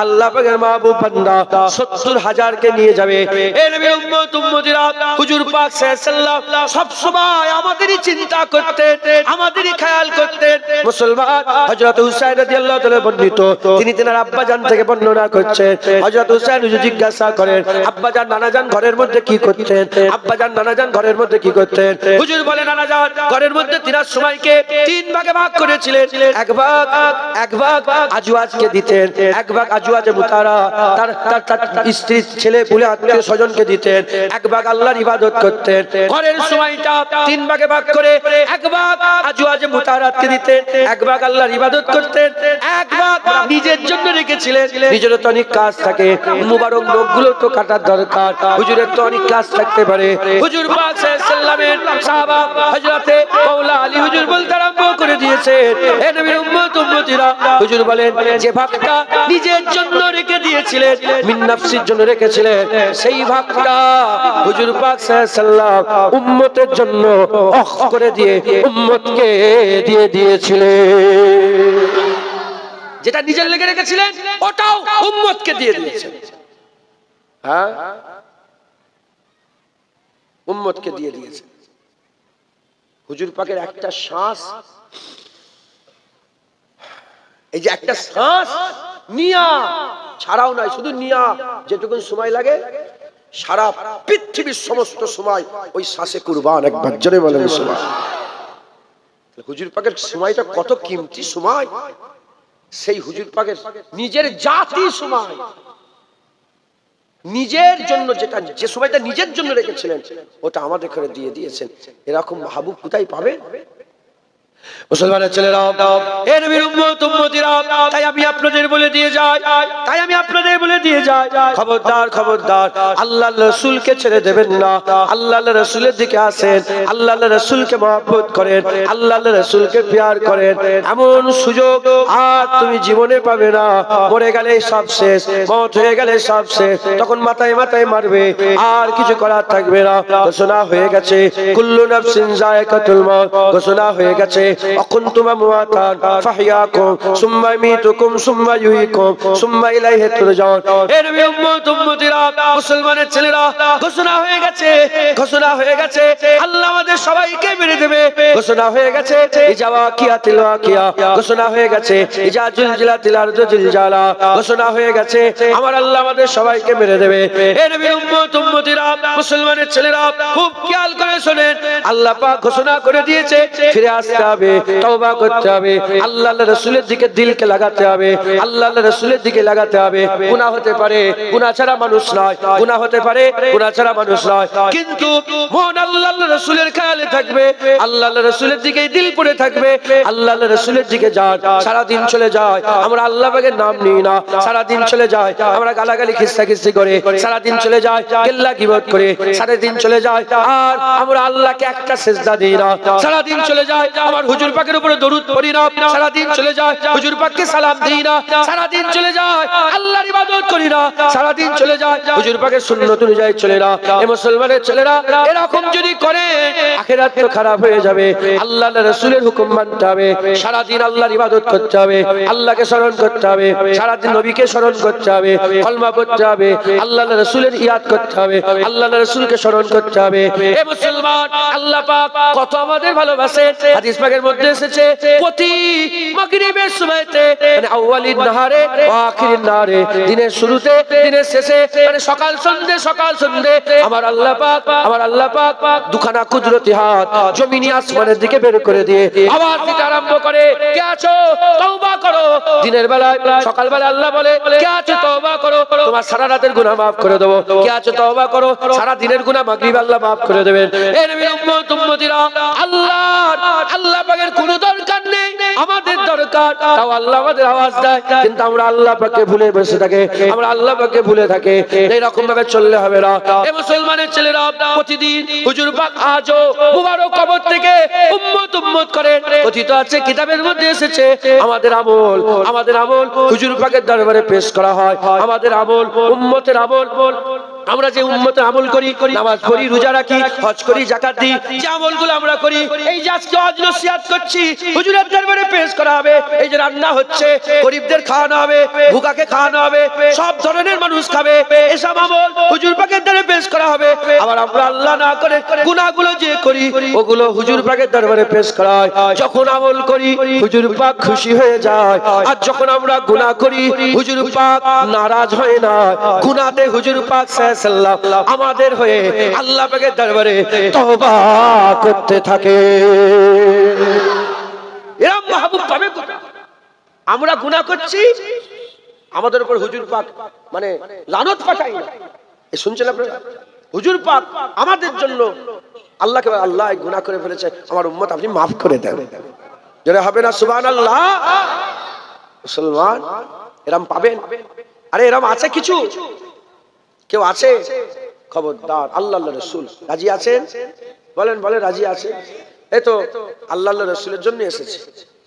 আল্লাহ পাকের মাহবুব বান্দা 70,000 কে নিয়ে যাবে। এ নবী উম্মত উম্মতিরা, হুজুর পাক সাল্লাল্লাহু আলাইহি ওয়াসাল্লাম সব সময় আমাদেরই চিন্তা করতেন, আমাদেরই খেয়াল করতেন। মুসলমান হযরত হুসাইন রাদিয়াল্লাহু তাআলা বর্ণিত, তিনি তেনার আব্বা জান থেকে বর্ণনা করছেন। হযরত হুসাইন হুজুর জিজ্ঞাসা করেন আব্বা জান নানা জান ঘরের মধ্যে কি করতেন? আব্বা জান নানা জান ঘরের মধ্যে কি করতেন? হুজুর বলে নানা জান ঘরের মধ্যে তিনার সময়কে তিন ভাগে ভাগ করেছিলেন। এক ভাগ আজওয়াজকে দিতেন, এক ভাগ আজওয়াজে মুতারা তার স্ত্রী ছেলে পুলে আত্মীয় স্বজনকে দিতেন, এক ভাগ আল্লাহর ইবাদত করতেন। ঘরের সময়টা তিন ভাগে ভাগ করে এক ভাগ আজওয়াজে মুতারাতকে দিতেন, এক ভাগ আল্লাহর ইবাদত করতেন, এক ভাগ নিজের জন্য রেখেছিলেন। নিজেরও তো অনেক কাজ থাকে, মুবারক লোকগুলো তো কাটার দরকার, হুজুরের তো অনেক কাজ থাকতে পারে। হুজুর পাক সাল্লাল্লাহু আলাইহি ওয়াসাল্লামের সাহাবা হযরতে মাওলা আলী হুজুর বলতে আরম্ভ করে দিয়েছেন, হে নবীর উম্মত উম্মতিরা, হুজুর বলেন যে ভাগটা নিজের জন্য রেখে দিয়েছিলেন, মিন নাফসির জন্য রেখেছিলেন, সেই ভাগটা হুজুর পাক সাল্লাল্লাহু আলাইহি ওয়াসাল্লাম উম্মতের জন্য হক করে দিয়ে উম্মতকে দিয়ে দিয়েছিলেন। যেটা নিজের লেগে রেখেছিলেন ওটাও উম্মতকে দিয়ে দিয়েছেন। হ্যাঁ, উম্মতকে দিয়ে দিয়েছেন। হুজুর পাকের একটা শ্বাস, এই যে একটা শ্বাস নিয়া ছাড়াও নাই, শুধু নিয়া যেটুকু সময় লাগে সারা পৃথিবীর সমস্ত সময় ওই শ্বাসে কুরবান। একবার জোরে বলেন সুবহানাল্লাহ। হুজুর পাকের সময়টা কত কিমতি সময়, সেই হুজুর পাকের নিজের জাতি সময়, নিজের জন্য যেটা যে সময়টা নিজের জন্য রেখেছিলেন ওটা আমাদের করে দিয়ে দিয়েছেন। এরকম মাহবুব কোথায় পাবেন? মুসলমানের ছেলেরা, হে নবীর উম্মত উম্মতিরা, তাই আমি আপনাদের বলে দিয়ে যাই, খবরদার খবরদার, আল্লাহর রাসূলকে ছেড়ে দেবেন না। আল্লাহর রাসূলের দিকে আসেন, আল্লাহর রাসূলকে মহব্বত করেন, আল্লাহর রাসূলকে প্যার করেন। এমন সুযোগ আর তুমি জীবনে পাবে না। মরে গেলে সব শেষ, মওত হয়ে গেলে সব শেষ, তখন মাথায় মাথায় মারবে, আর কিছু করার থাকবে না। ঘোষণা হয়ে গেছে, কুল্লু নাফসিন যায়কাতুল মওত, ঘোষণা হয়ে গেছে। অকুনতুম আমওয়াতান ফাহইয়াকুম সুম্মা ইমিতুকুম সুম্মা ইউহয়িকুম সুম্মা ইলাইহি তুরজাউন। হে নবী উম্মত উম্মতিরা, মুসলমানের ছেলেরা, ঘোষণা হয়ে গেছে, ঘোষণা হয়ে গেছে, আল্লাহ আমাদের সবাইকে মেরে দেবে। ঘোষণা হয়ে গেছে, ইজা ওয়াকিয়াতুল ওয়াকিয়া, ঘোষণা হয়ে গেছে, ইজা জুলজিলাতিল আরদু জিলজালা, ঘোষণা হয়ে গেছে, আমার আল্লাহ আমাদের সবাইকে মেরে দেবে। হে নবী উম্মত উম্মতিরা, মুসলমানের ছেলেরা, খুব খেয়াল করে শুনেন, আল্লাহ পাক ঘোষণা করে দিয়েছে ফিরে আসতে হবে, তওবা করতে হবে, আল্লাহর রাসূলের দিকে দিলকে লাগাতে হবে, আল্লাহর রাসূলের দিকে লাগাতে হবে। গুনাহ হতে পারে, গুনাহ ছাড়া মানুষ নয়, গুনাহ হতে পারে, গুনাহ ছাড়া মানুষ নয়, কিন্তু মন আল্লাহর রাসূলের খেয়ালে থাকবে, আল্লাহর রাসূলের দিকে দিল পড়ে থাকবে, আল্লাহর রাসূলের দিকে যান। সারা দিন চলে যায় আমরা আল্লাহ পাকের নাম নিই না, সারা দিন চলে যায় আমরা গালাগালি খিস্সাখিস্সি করে, সারা দিন চলে যায় গিল্লা গীবত করে, সারা দিন চলে যায় আর আমরা আল্লাহকে একটা সিজদা দিই না, সারা দিন চলে যায় আমার হুজুর পাকের উপরে দরুদ পড়ি না, সারা দিন চলে যায় হুজুর পাককে সালাম দিই না, সারা দিন চলে যায় আল্লাহর ইবাদত করি না, সারা দিন চলে যায় হুজুর পাকের সুন্নাত অনুযায়ী চলে না। এই মুসলমানের ছেলেরা এরকম যদি করে আখিরাত তো খারাপ হয়ে যাবে। আল্লাহর রাসূলের হুকুম মানতে হবে, সারা দিন আল্লাহর ইবাদত করতে হবে, আল্লাহকে স্মরণ করতে হবে, সারা দিন নবীকে স্মরণ করতে হবে, কলমা পড়তে হবে, আল্লাহর রাসূলের ইয়াদ করতে হবে, আল্লাহর রাসূলকে স্মরণ করতে হবে। এ মুসলমান, আল্লাহ পাক কত আমাদের ভালোবাসে। হাদিস পাকের মধ্যে এসেছে প্রতি মাগরিবের সময়তে, মানে আউয়ালিন নাহারে ওয়া আখিরিন নাহারে, দিনের শুরুতে দিনের শেষে, মানে সকাল সন্ধ্যে আমার আল্লাহ পাক দুখানা কুদরতি হাত জমিনি আসমানের দিকে বের করে দিয়ে আওয়াজ দিতে আরম্ভ করে, কে আছো তওবা করো। দিনের বেলায় সকাল বেলা আল্লাহ বলে, কে আছো তওবা করো, তোমার সারা রাতের গুনাহ maaf করে দেব। কে আছো তওবা করো, সারা দিনের গুনাহ মাগরিব আল্লাহ maaf করে দেবেন। এ নবীর উম্মত উম্মতিরা, আল্লাহ পাকের কোনো দরকার নেই, আমাদের দরকার। তাও আল্লাহ আমাদের আওয়াজ দেয়, কিন্তু আমরা আল্লাহ পাককে ভুলে বসে থাকি, আমরা আল্লাহ পাককে ভুলে থাকি। এইরকম ভাবে চললে হবে না। এ মুসলমানের ছেলেরা, প্রতিদিন হুজুর পাক আজও মুবারক কবর থেকে উম্মত করে। কথিত আছে, কিতাবের মধ্যে এসেছে, আমাদের আমল হুজুর পাকের দরবারে পেশ করা হয়। আমাদের আমল, উম্মতের আমল, আমরা যে উম্মতের আমল করি, নামাজ পড়ি, রোজা রাখি, হজ করি, যাকাত দিই, যে আমলগুলো আমরা করি, এই যে আজকে হজ নসিহত করছি, হুজুরের দরবারে পেশ করা হবে। এই যে রান্না হচ্ছে, গরিবদের খাওয়ানো হবে, ভুকাকে খাওয়ানো হবে, সব ধরনের মানুষ খাবে, এসব আমল হুজুর পাকের দরবারে পেশ করা হবে। আবার আমরা আল্লাহ না করে গুনাহগুলো যে করি, ওগুলো হুজুর পাকের দরবারে পেশ করা হয়। যখন আমল করি হুজুর পাক খুশি হয়ে যায়, আর যখন আমরা গুনাহ করি হুজুর পাক নারাজ হয় না। গুনাহতে হুজুর পাক সাল্লাল্লাহু আমাদের হয়ে আল্লাহ পাকের দরবারে তওবা করতে থাকে। আমরা গুনাহ করছি, আমাদের উপর হুজুর পাক মানে লানত পাঠাই না। এই শুনছেন আপনারা? হুজুর পাক আমাদের জন্য আল্লাহকে আল্লাহ গুনাহ করে ফেলেছে, আমার উম্মত আপনি মাফ করে দেন। যারা হবে না সুবহানাল্লাহ। মুসলমান এরম পাবেন? আরে এরম আছে কিছু? কেউ আছে? খবরদার। আল্লাহ আল্লাহ রাসূল রাজি আছেন? বলেন বলেন রাজি আছে? এই তো আল্লাহ আল্লাহ রাসূলের জন্য এসেছে,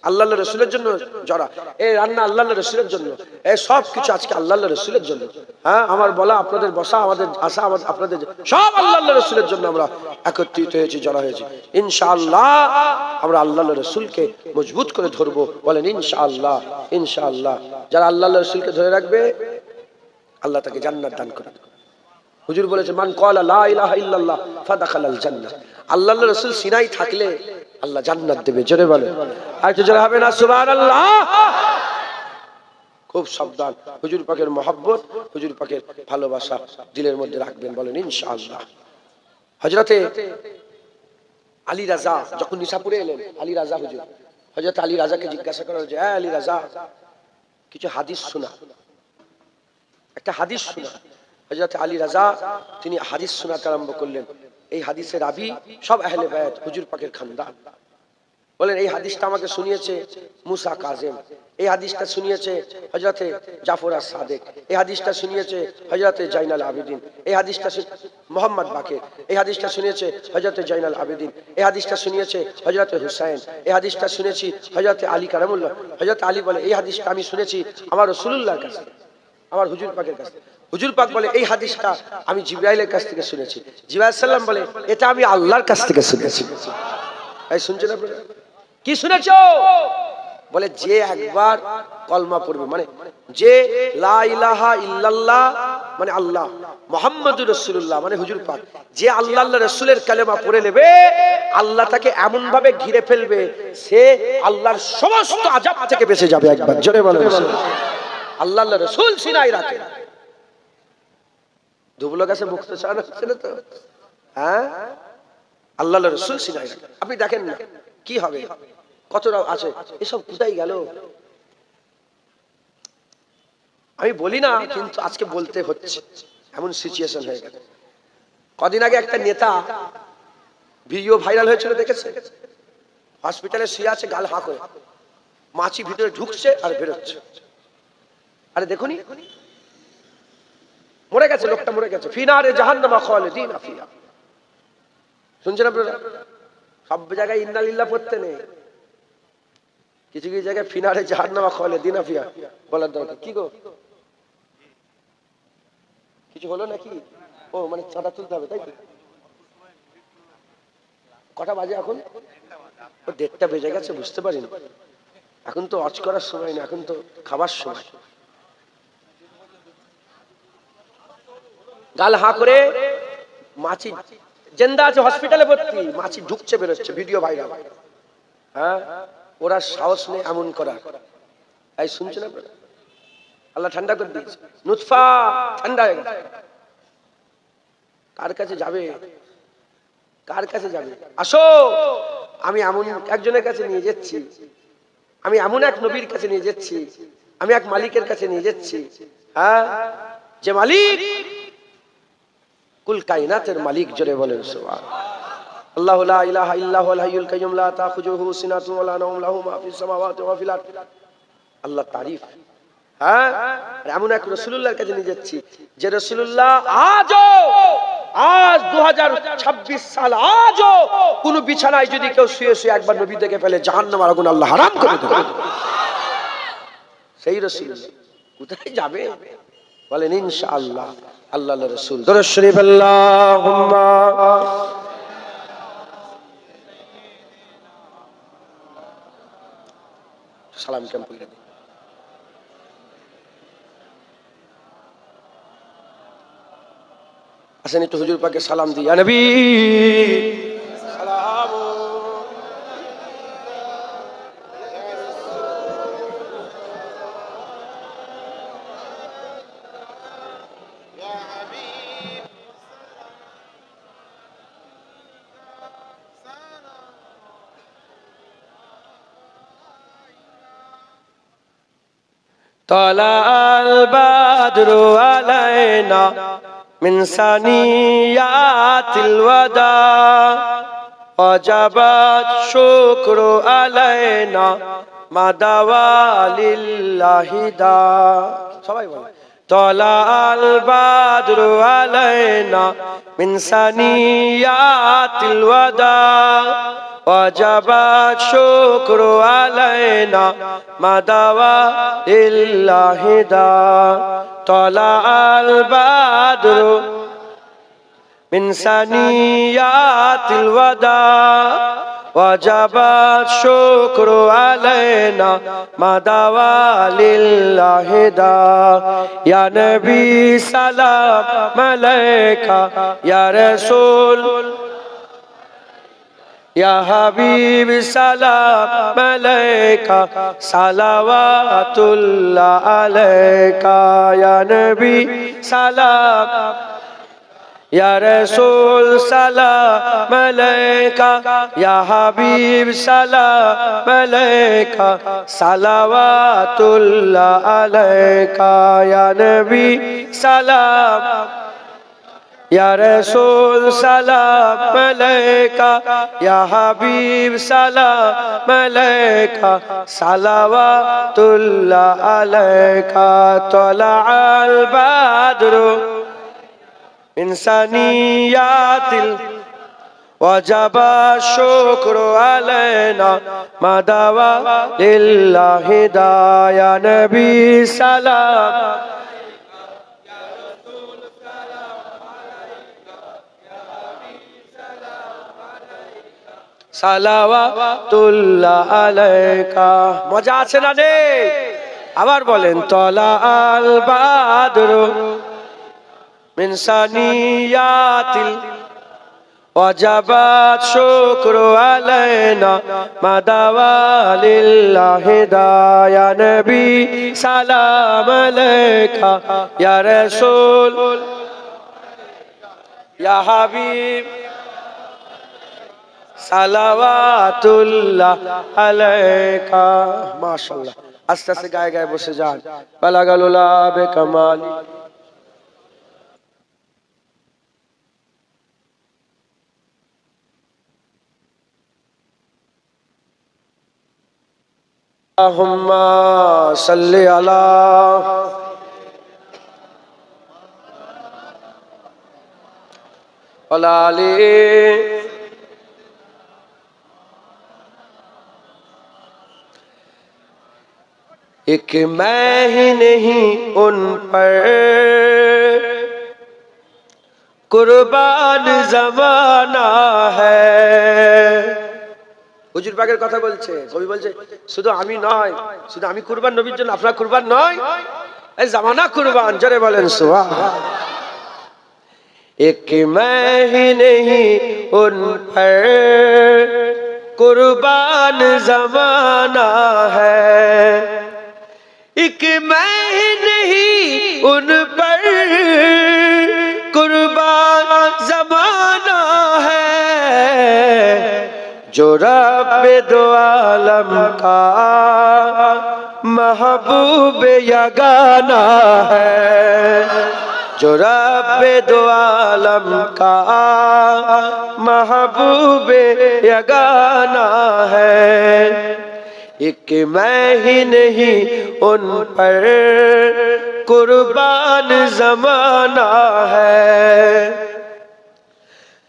আল্লাহ আল্লাহ রাসূলের জন্য জড়া, এই রান্না আল্লাহ আল্লাহ রাসূলের জন্য, এই সব কিছু আজকে আল্লাহ আল্লাহ রাসূলের জন্য। হ্যাঁ, আমার বলা, আপনাদের বসা, আমাদের আসা, আপনাদের সব আল্লাহ আল্লাহ রাসূলের জন্য আমরা একত্রিত হয়েছি, জড়া হয়েছি। ইনশাআল্লাহ আমরা আল্লাহ আল্লাহ রাসূলকে মজবুত করে ধরবো। বলেন ইনশাআল্লাহ। ইনশাআল্লাহ যারা আল্লাহ আল্লাহ রাসূলকে ধরে রাখবে আল্লাহ তাকে জান্নাত দান করবে। হুজুর বলেছে মান ক্বালা লা ইলাহা ইল্লাল্লাহ ফাদাখালাল জান্নাহ। আল্লাহর রাসূল সিনাই থাকলে আল্লাহ জান্নাত দেবে। জোরে বলেন, আর একটু জোরে হবে না সুবহানাল্লাহ? খুব সাবধান, হুজুর পাকের মহব্বত, হুজুর পাকের ভালোবাসা দিলের মধ্যে রাখবেন। বলেন ইনশাআল্লাহ। হযরতে আলী রাজা যখন নিশাপুরে এলেন, আলী রাজা হুজুর, হযরত আলী রাজাকে জিজ্ঞাসা করা যে আলী রাজা কিছু হাদিস শোনা, একটা হাদিস শোনা। হযরত আলী রাজা তিনি হাদিস শোনাতে আরম্ভ করলেন। এই হাদিসের রাবী সব আহলে বায়াত, হুজুর পাকের খানদান। বলেন এই হাদিসটা আমাকে শুনিয়েছে মুসা কাযেম, এই হাদিসটা শুনিয়েছে হযরতে জাফর আস-সাদিক, এই হাদিসটা শুনিয়েছে হযরতে জাইনাল আবেদিন, এই হাদিসটা মুহাম্মদ বাকের, এই হাদিসটা শুনিয়েছে হযরতে জাইনাল আবেদিন, এই হাদিসটা শুনিয়েছে হযরতে হুসাইন, এই হাদিসটা শুনেছি হযরতে আলী কারামুল্লাহ। হযরত আলী বলে এই হাদিসটা আমি শুনেছি আমার রাসূলুল্লাহর কাছে, আমার হুজুর পাকের কাছে। হুজুর পাক বলে এই হাদিসটা আমি জিবরাইলের কাছ থেকে শুনেছি। জিবরাইল সাল্লাম বলে এটা আমি আল্লাহর কাছ থেকে শুনেছি। এই শুনছেন আপনারা? কি শুনেছো? বলে যে একবার কলমা পড়বে, মানে যে লা ইলাহা ইল্লাল্লাহ মানে আল্লাহ, মুহাম্মাদুর রাসূলুল্লাহ মানে হুজুর পাক, যে আল্লাহ আল্লাহ রাসূলের কালেমা পড়ে নেবে আল্লাহ তাকে এমন ভাবে ঘিরে ফেলবে সে আল্লাহর সমস্ত আযাব থেকে বেঁচে যাবে। একবার জোরে বলেন আল্লাহ আল্লাহ রাসূল সিনাই রাখে। দুবলো গাছে মুক্ত চান হচ্ছে না তো? হ্যাঁ, আল্লাহ আল্লাহ রাসূল সিনাই রাখে। আপনি দেখেন না কি হবে, কতটা আছে, এসব কোথায় গেল? আমি বলি না, কিন্তু আজকে বলতে হচ্ছে, এমন সিচুয়েশন হয়ে গেল। কদিন আগে একটা নেতা ভিডিও ভাইরাল হয়েছিল, দেখেছে? হসপিটালে শুয়ে আছে, গাল হা করে, মাছি ভিতরে ঢুকছে আর বেরোচ্ছে। আরে দেখুনি, মরে গেছে লোকটা, মরে গেছে। ফিনারে জাহান্নামা খালিদিনা ফিহা। শুনছেন আপনারা? সব জায়গায় ইন্না লিল্লাহ পড়তে নেই, কিছু কিছু জায়গায় ফিনারে জাহান্নামা খালিদিনা ফিহা বলার দরকার। কি গো, কিছু হলো নাকি? ও মানে চাঁদা তুলতে হবে, তাই তো? কটা বাজে এখন? ও 1:30 বেজে গেছে, বুঝতে পারিনি। এখন তো অজ করার সময় না, এখন তো খাবার সময়। গাল হা করে মাছি জিন্দা আছে, হসপিটালে ভর্তি, মাছি ঢুকছে বেরোচ্ছে, ভিডিও ভাইরাল। হ্যাঁ, ওরা সাহস নেই এমন করার। এই শুনছেন আপনারা? আল্লাহ ঠান্ডা করে দিয়েছে, নুতফা ঠান্ডা হয়ে গেছে। কার কাছে যাবে? কার কাছে যাবে? আসো, আমি এমন একজনের কাছে নিয়ে যাচ্ছি, আমি এমন এক নবীর কাছে নিয়ে যাচ্ছি, আমি এক মালিকের কাছে নিয়ে যাচ্ছি। হ্যাঁ, যে মালিক কুল কায়নাতের মালিক। জোরে বলেন সুবহানাল্লাহ। আল্লাহু লা ইলাহা ইল্লা হুয়াল হাইয়ুল কাইয়্যুম লা তাখুযুহু সিনাতুন ওয়া লা নাওম লাহু মা ফিস সামাওয়াতি ওয়া ফিল আরদ। আল্লাহ তারিফ। হ্যাঁ, এমন এক রাসূলুল্লাহর কাছে নিয়ে যাচ্ছি যে রাসূলুল্লাহ আজ 2026 সাল, আজও কোন বিছানায় যদি কেউ শুয়ে শুয়ে একবার নবী দেখে ফেলে জাহান্নামের আগুন আল্লাহ হারাম করে দেবে। সেই রাসূলুল্লাহ কোথায় যাবে? বলেন ইনশাআল্লাহ। আল্লাহর রাসূল দরুদ শরীফ আল্লাহুম্মা সালাম কেমন পড়ে দিই। আসেন একটু হুজুর পাকে সালাম দিই। ইয়া নবী সালাম। তলাল বাদরু আলাইনা মিন সানিয়াতিল ওয়াদা ওয়াজাবাত শুকরু আলাইনা মাদাওয়া লিল্লাহি দা। সবাই বলে তলাল বাদরু আলাইনা মিন সানিয়াতিল ওয়াদা ওয়াজাবাত শুকরু আলাইনা মাদাওয়া লিল্লাহি দা। তলাল বাদরু মিন সানিয়াতিল ওয়াদা ওয়াজাবাত শুকরু আলাইনা মাদাওয়া লিল্লাহি দা। ইয়া নবী সালাম আলাইকা ইয়া রাসূল ইয়া হাবিব সালাম আলাইকা সালাওয়াতুল্লাহ আলাইকা। ইয়া নবী সালাম ইয়া রাসূল সালাম আলাইকা ইয়া হাবিব সালাম আলাইকা সালাওয়াতুল্লাহ আলাইকা। ইয়া নবী সালাম ইয়া রাসূল সালাম আলাইকা ইয়া হাবিব সালাম আলাইকা সালাওয়াতুল্লাহ আলাইকা। তলাআল বাদরু মিন সানিয়াতিল ওয়াজাবা শুকরু আলাইনা মাদাওয়া লিল্লাহি দা। ইয়া নবী সালাম সালাওয়াতুল্লাহ আলাইকা। মজা আছে না রে? আবার বলেন তলাআল বাদরু মিন সানিয়াতিল ওয়াজাবাত শুকরু আলাইনা মাদাওয়া লিল্লাহি দা। ইয়া নবী সালাম আলাইকা ইয়া রাসূল ইয়া হাবিব সালাওয়াতুল্লাহ আলাইকা। মাশাআল্লাহ। আস্তে আস্তে গায়ে গায়ে বসে যান। বালাগাল উলা বিকামাল। আল্লাহুম্মা সাল্লি আলা ওয়ালা আলি एक मैं ही नहीं उन पर कुर्बान जमाना है। হুজুর পাকের কথা বলছে, কবি বলছে শুধু আমি নয়, শুধু আমি কুরবান নবীর জন্য, আপনার কুরবান নয়, এই জামানা কুরবান। জোরে বলেন সুবহান। एक मैं ही नहीं उन पर कुर्बान जमाना है, एक मैं ही नहीं उन पर कुर्बान जमाना है, जो रब्बे दो आलम का महबूब यगाना है, जो रब्बे दो आलम का महबूब यगाना है, एक मैं ही नहीं उन पर कुर्बान जमाना है।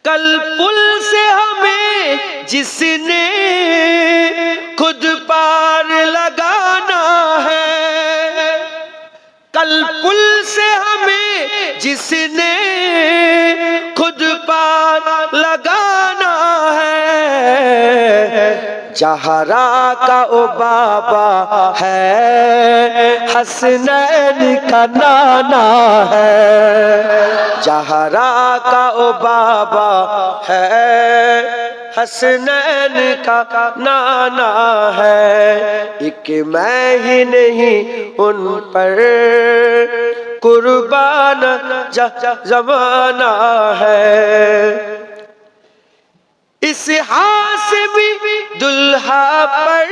कल पुल से हमें जिसने खुद पार लगाना है, कल पुल से हमें जिसने खुद पार लगाना है, जहरा का ओ बाबा है, हसनैन का नाना है, जहरा का ओ बाबा है, हसनैन का नाना है, एक मैं ही नहीं उन पर कुर्बान जमाना है। इस हासिबी दुल्हा पर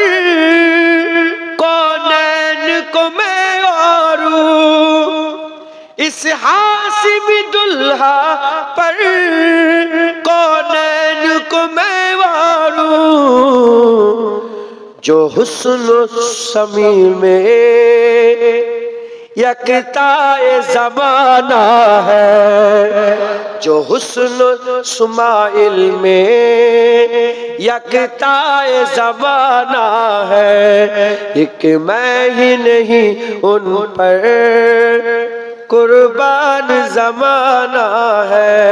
कौनैन को मैं किस हासिमी दुल्हा पर कौनैन को मैं वारूं, जो हुस्न समी में यकताए ज़माना है, जो हुस्न सुमाइल में यकताए ज़माना है, एक मैं ही नहीं उन पर कुर्बान ज़माना है।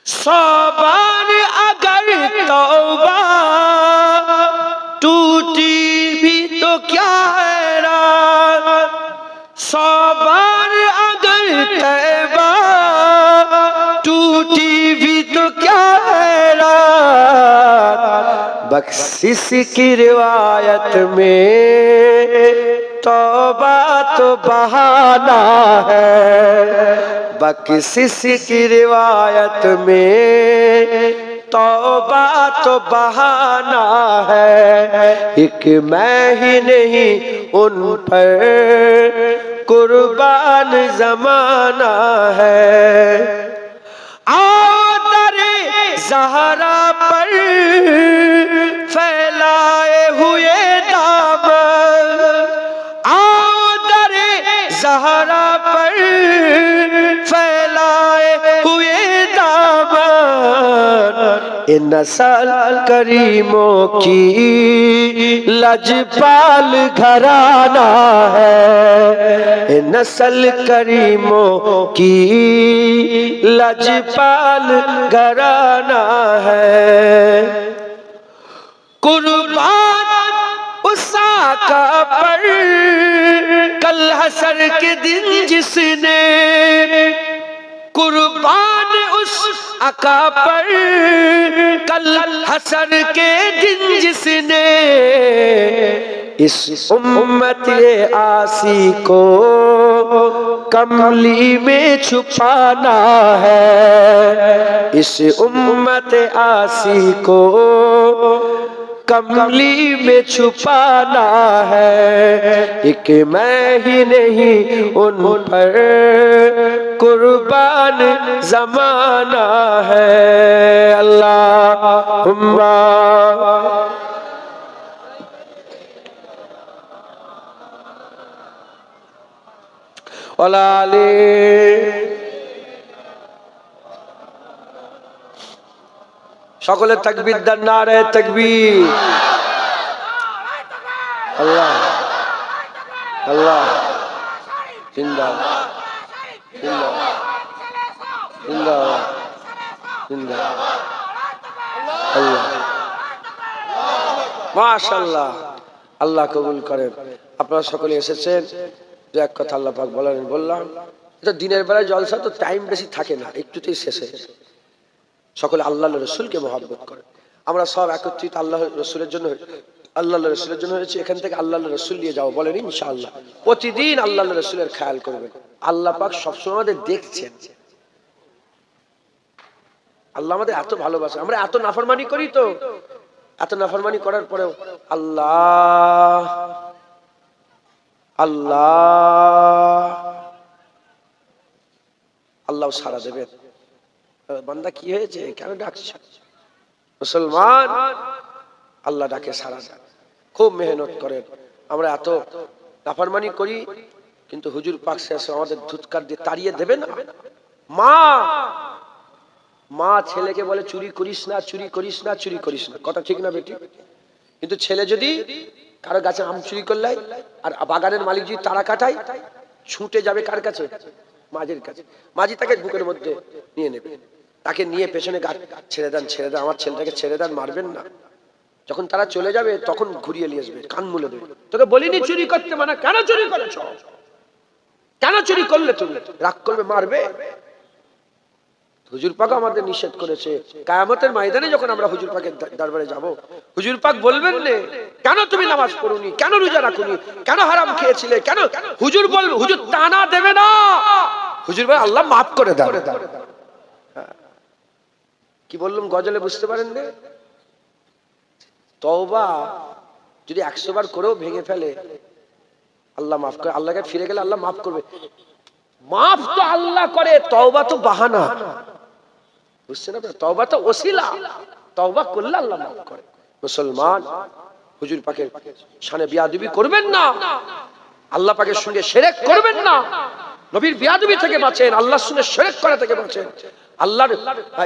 100 बार अगर तौबा टूटी भी तो क्या हैरान, 100 बार अगर तौबा टूटी भी तो क्या हैरान, बख्शिश की रिवायत में तौबा तो बहाना है, बख्शिश की रिवायत में तौबा तो बहाना है, एक मैं ही नहीं उन पर कुर्बान ज़माना है। आओ दरे ज़हरा पर फैलाए हुए दामन, आओ दरे ज़हरा पर फैलाए हुए दामन, इन नस्ल करीमों की लजपाल घराना है, इन नस्ल करीमों की लजपाल घराना है। कुर्बान उस आका पर कल हशर के दिन जिसने, कुर्बान उस आका पर कल हशर के दिन जिसने, इस उम्मत आसी को कमली में छुपाना है, इस उम्मत आसी को कमली में छुपाना है, एक मैं ही नहीं उन पर कुर्बान ज़माना है। अल्लाहुम्मा वलाले সকলের তাকবীর দেন, নারে তাকবীর। আল্লাহ আল্লাহ জিন্দাবাদ জিন্দাবাদ জিন্দাবাদ জিন্দাবাদ। আল্লাহ মাশাআল্লাহ, আল্লাহ কবুল করেন। আপনারা সকলে এসেছেন, যে এক কথা আল্লাহ পাক বলেন বললাম, এটা দিনের বেলায় জলসা তো টাইম বেশি থাকে না, একটুতেই শেষ হয়ে যায়। সকলে আল্লাহ রসুলকে মহব্বত করে। আমরা সব একত্রিত আল্লাহ রসুলের জন্য, আল্লাহ রসুলের জন্য হয়েছে। এখান থেকে আল্লাহ রসুল নিয়ে যাও, বলেন ইনশাআল্লাহ। প্রতিদিন আল্লাহ রসুলের খেয়াল করবেন। আল্লাহ পাক সবসময় আমাদের দেখছেন। আল্লাহ আমাদের এত ভালোবাসে, আমরা এত নাফরমানি করি, তো এত নাফরমানি করার পরেও আল্লাহ আল্লাহ আল্লাহ সাড়া দেবেন। বান্দা কি হয়েছে, কেন ডাকছে? মুসলমান আল্লাহ ডাকে সাড়া দেন, খুব মেহনত করেন। আমরা এত নাফরমানি করি, কিন্তু হুজুর পাক শেষে আমাদের ধুৎকার দিয়ে তাড়িয়ে দেবে না। মা মা ছেলেকে বলে চুরি করিস না, চুরি করিস না, চুরি করিস না, কথা ঠিক না বেটি? কিন্তু ছেলে যদি কারো গাছে আম চুরি করলে আর বাগানের মালিক যদি তারা কাটায়, ছুটে যাবে কার কাছে? মাঝির কাছে। মাঝি তাকে বুকের মধ্যে নিয়ে নেবে, তাকে নিয়ে পেছনে গাছ ছেড়ে দেন, ছেড়ে দেন, আমার ছেলেটাকে ছেড়ে দেন, মারবেন না। যখন তারা চলে যাবে তখন ঘুরিয়ে নিয়ে আসবে, কান মুলে দেবে। তোকে বলিনি চুরি করতে মানা, কেন চুরি করেছ? কেন চুরি করলে? তুমি রাগ করবে, মারবে। হুজুর পাক আমাদের নিষেধ করেছে। কিয়ামতের ময়দানে যখন আমরা হুজুর পাকের দরবারে যাব, হুজুর পাক বলবেন না কেন তুমি নামাজ পড়োনি, কেন রোজা রাখোনি, কেন হারাম খেয়েছিলে, কেন? হুজুর বলবে, হুজুর টানা দেবে না, হুজুর বলে আল্লাহ মাফ করে দাও। কি বললাম গজলে বুঝতে পারেন না? তওবা যদি 100 বার করেও ভেঙে ফেলে, আল্লাহ মাফ করে, আল্লাহকে ফিরে গেলে আল্লাহ মাফ করবে। মাফ তো আল্লাহ করে, তওবা তো বাহানা, বুঝছেন আপনারা? তওবা তো ওসিলা, তওবা করলে আল্লাহ মাফ করে। মুসলমান, হুজুর পাকের শানে বিয়াদবি করবেন না, আল্লাহ পাকের সঙ্গে শিরক করবেন না, নবীর বিয়াদবি থেকে বাঁচেন, আল্লাহর সঙ্গে শিরক করা থেকে বাঁচেন, আল্লাহর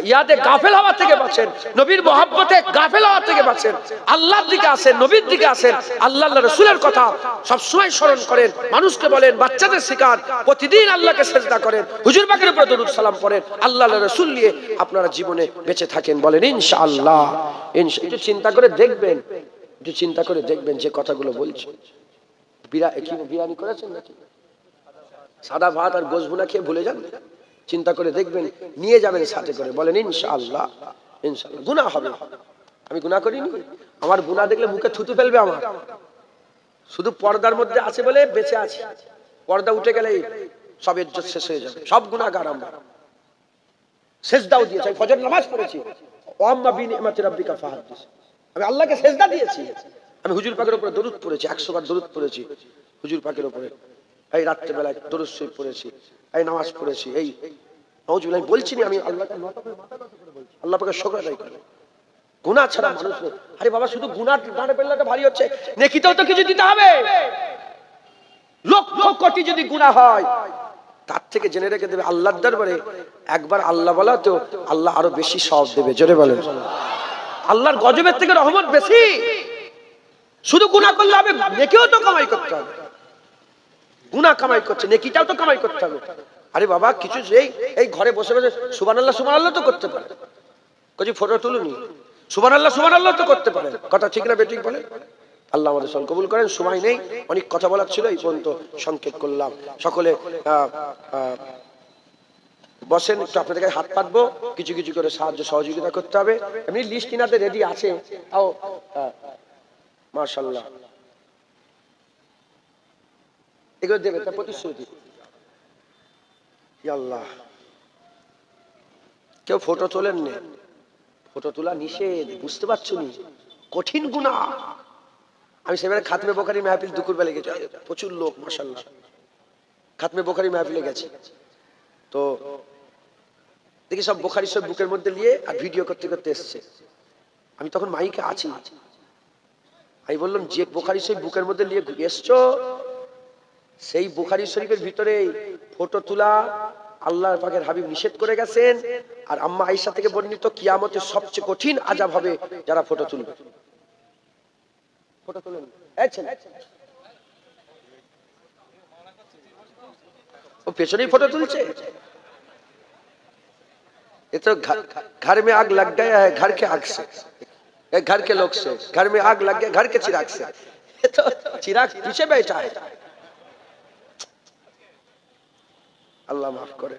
ইয়াদে গাফেল হওয়া থেকে বাঁচেন, নবীর মহব্বতে গাফেল হওয়া থেকে বাঁচেন, আল্লাহর দিকে আসেন, নবীর দিকে আসেন, আল্লাহ রাসূলের কথা সব সময় স্মরণ করেন, মানুষকে বলেন, বাচ্চাদের শেখান, প্রতিদিন আল্লাহকে সিজদা করেন, হুজুর পাকের উপর দরুদ সালাম পড়েন, আল্লাহর রাসূল নিয়ে আপনারা জীবনে বেঁচে থাকেন, বলেন ইনশাআল্লাহ। একটু চিন্তা করে দেখবেন, একটু চিন্তা করে দেখবেন যে কথাগুলো বলছি। বিরিয়ানি করেছেন নাকি? সাদা ভাত আর গোশ ভুনা খেয়ে ভুলে যান, চিন্তা করে দেখবেন, নিয়ে যাবেন সাথে করে, বলেন ইনশাআল্লাহ। ইনশাআল্লাহ গুনাহ হবে, আমি গুনাহ করিনি, আমার গুনাহ দেখলে মুখে থুতু ফেলবে আমার, শুধু পর্দার মধ্যে আছে বলে বেঁচে আছি, পর্দা উঠে গেলে সব ইজ্জত শেষ হয়ে যাবে, সব গুনাহগার আমরা। সিজদাও দিয়েছি, ফজর নামাজ পড়েছি, ওয়াম্মা বিনিমাতি রাব্বিকা ফাহাদ্দিস, আমি আল্লাহকে সিজদা দিয়েছি, আমি হুজুর পাকের উপরে দরুদ পড়েছি, 100 বার দরুদ পড়েছি হুজুর পাকের উপরে, এই রাত্রে বেলায় দরুদ শরীফ পড়েছি, এই নামাজ পড়েছি, এই নাউজুবিল্লাহ বলছি না, আমি আল্লাহকে আল্লাহ পাকের শুকর আদায় করি। গুনাহ ছাড়া মানুষ, আরে বাবা শুধু গুনাহ ডাঁড়ে পেল্লাটা ভারী হচ্ছে, নেকিতেও তো কিছু দিতে হবে, লক্ষ কোটি যদি গুনাহ হয় তার থেকে জেনে রেখে দেবে আল্লাহর দরবারে একবার আল্লাহ বলা তো আল্লাহ আরো বেশি সওয়াব দেবে, জোরে বলেন। আল্লাহর গজবের থেকে রহমত বেশি, শুধু গুনাহ করলে হবে, নেকিও তো কামাই করতে হবে, গুনাহ কামাই করছে, নেকিটাও তো কামাই করতে হবে। আরে বাবা কিছু এই ঘরে বসে বসে সুবহানাল্লাহ সুবহানাল্লাহ তো করতে পারে, কিছু ফটো তুলুনি, সুবহানাল্লাহ সুবহানাল্লাহ তো করতে পারে, কথা ঠিক না বেঠিক বলে? আল্লাহ আমাদের সব কবুল করেন। সময় নেই, অনেক কথা বলার ছিল, এই পর্যন্ত সংক্ষেপ করলাম। সকলে বসেন, একটু আপনাদের কাছে হাত পাতবো, কিছু কিছু করে সাহায্য সহযোগিতা করতে হবে। এমনি লিস্ট কিনাতে রেডি আছে, তাও মাশাআল্লাহ এগুলো দেবে, তার প্রতিশ্রুতি। আল্লাহ, কেউ ফটো তোলেন না, ফটো তোলা নিষেধ, বুঝতে পারছো নি, কঠিন গুনাহ। আমি সেবারে খাতমে বোখারি মাহফিল দুপুর বেলা গেছি, প্রচুর লোক মাশাআল্লাহ, খাতমে বোখারি মাহফিলে গেছি, তো দেখি সব বোখারি সব বুকের মধ্যে নিয়ে আর ভিডিও করতে করতে এসছে। আমি তখন মাইকে আছি, আমি বললাম যে বোখারি সেই বুকের মধ্যে নিয়ে এসছো, সেই বুখারী শরীফের ভিতরে ফটো তোলা আল্লাহ পাকের হাবিব নিষেধ করে গেছেন। আর আম্মা আয়েশা থেকে বর্ণিত, কিয়ামতের সবচেয়ে কঠিন আযাব হবে যারা ফটো তুলবে। ফটো তুলেন, এই ছেলে ও পেছনেই ফটো তুলছে, ये तो घर में आग लग गया है घर के आग से, घर के लोग से, घर में आग लग गया घर के चिराग से, ये तो चिराग पीछे बैठा है। अल्लाह माफ करे।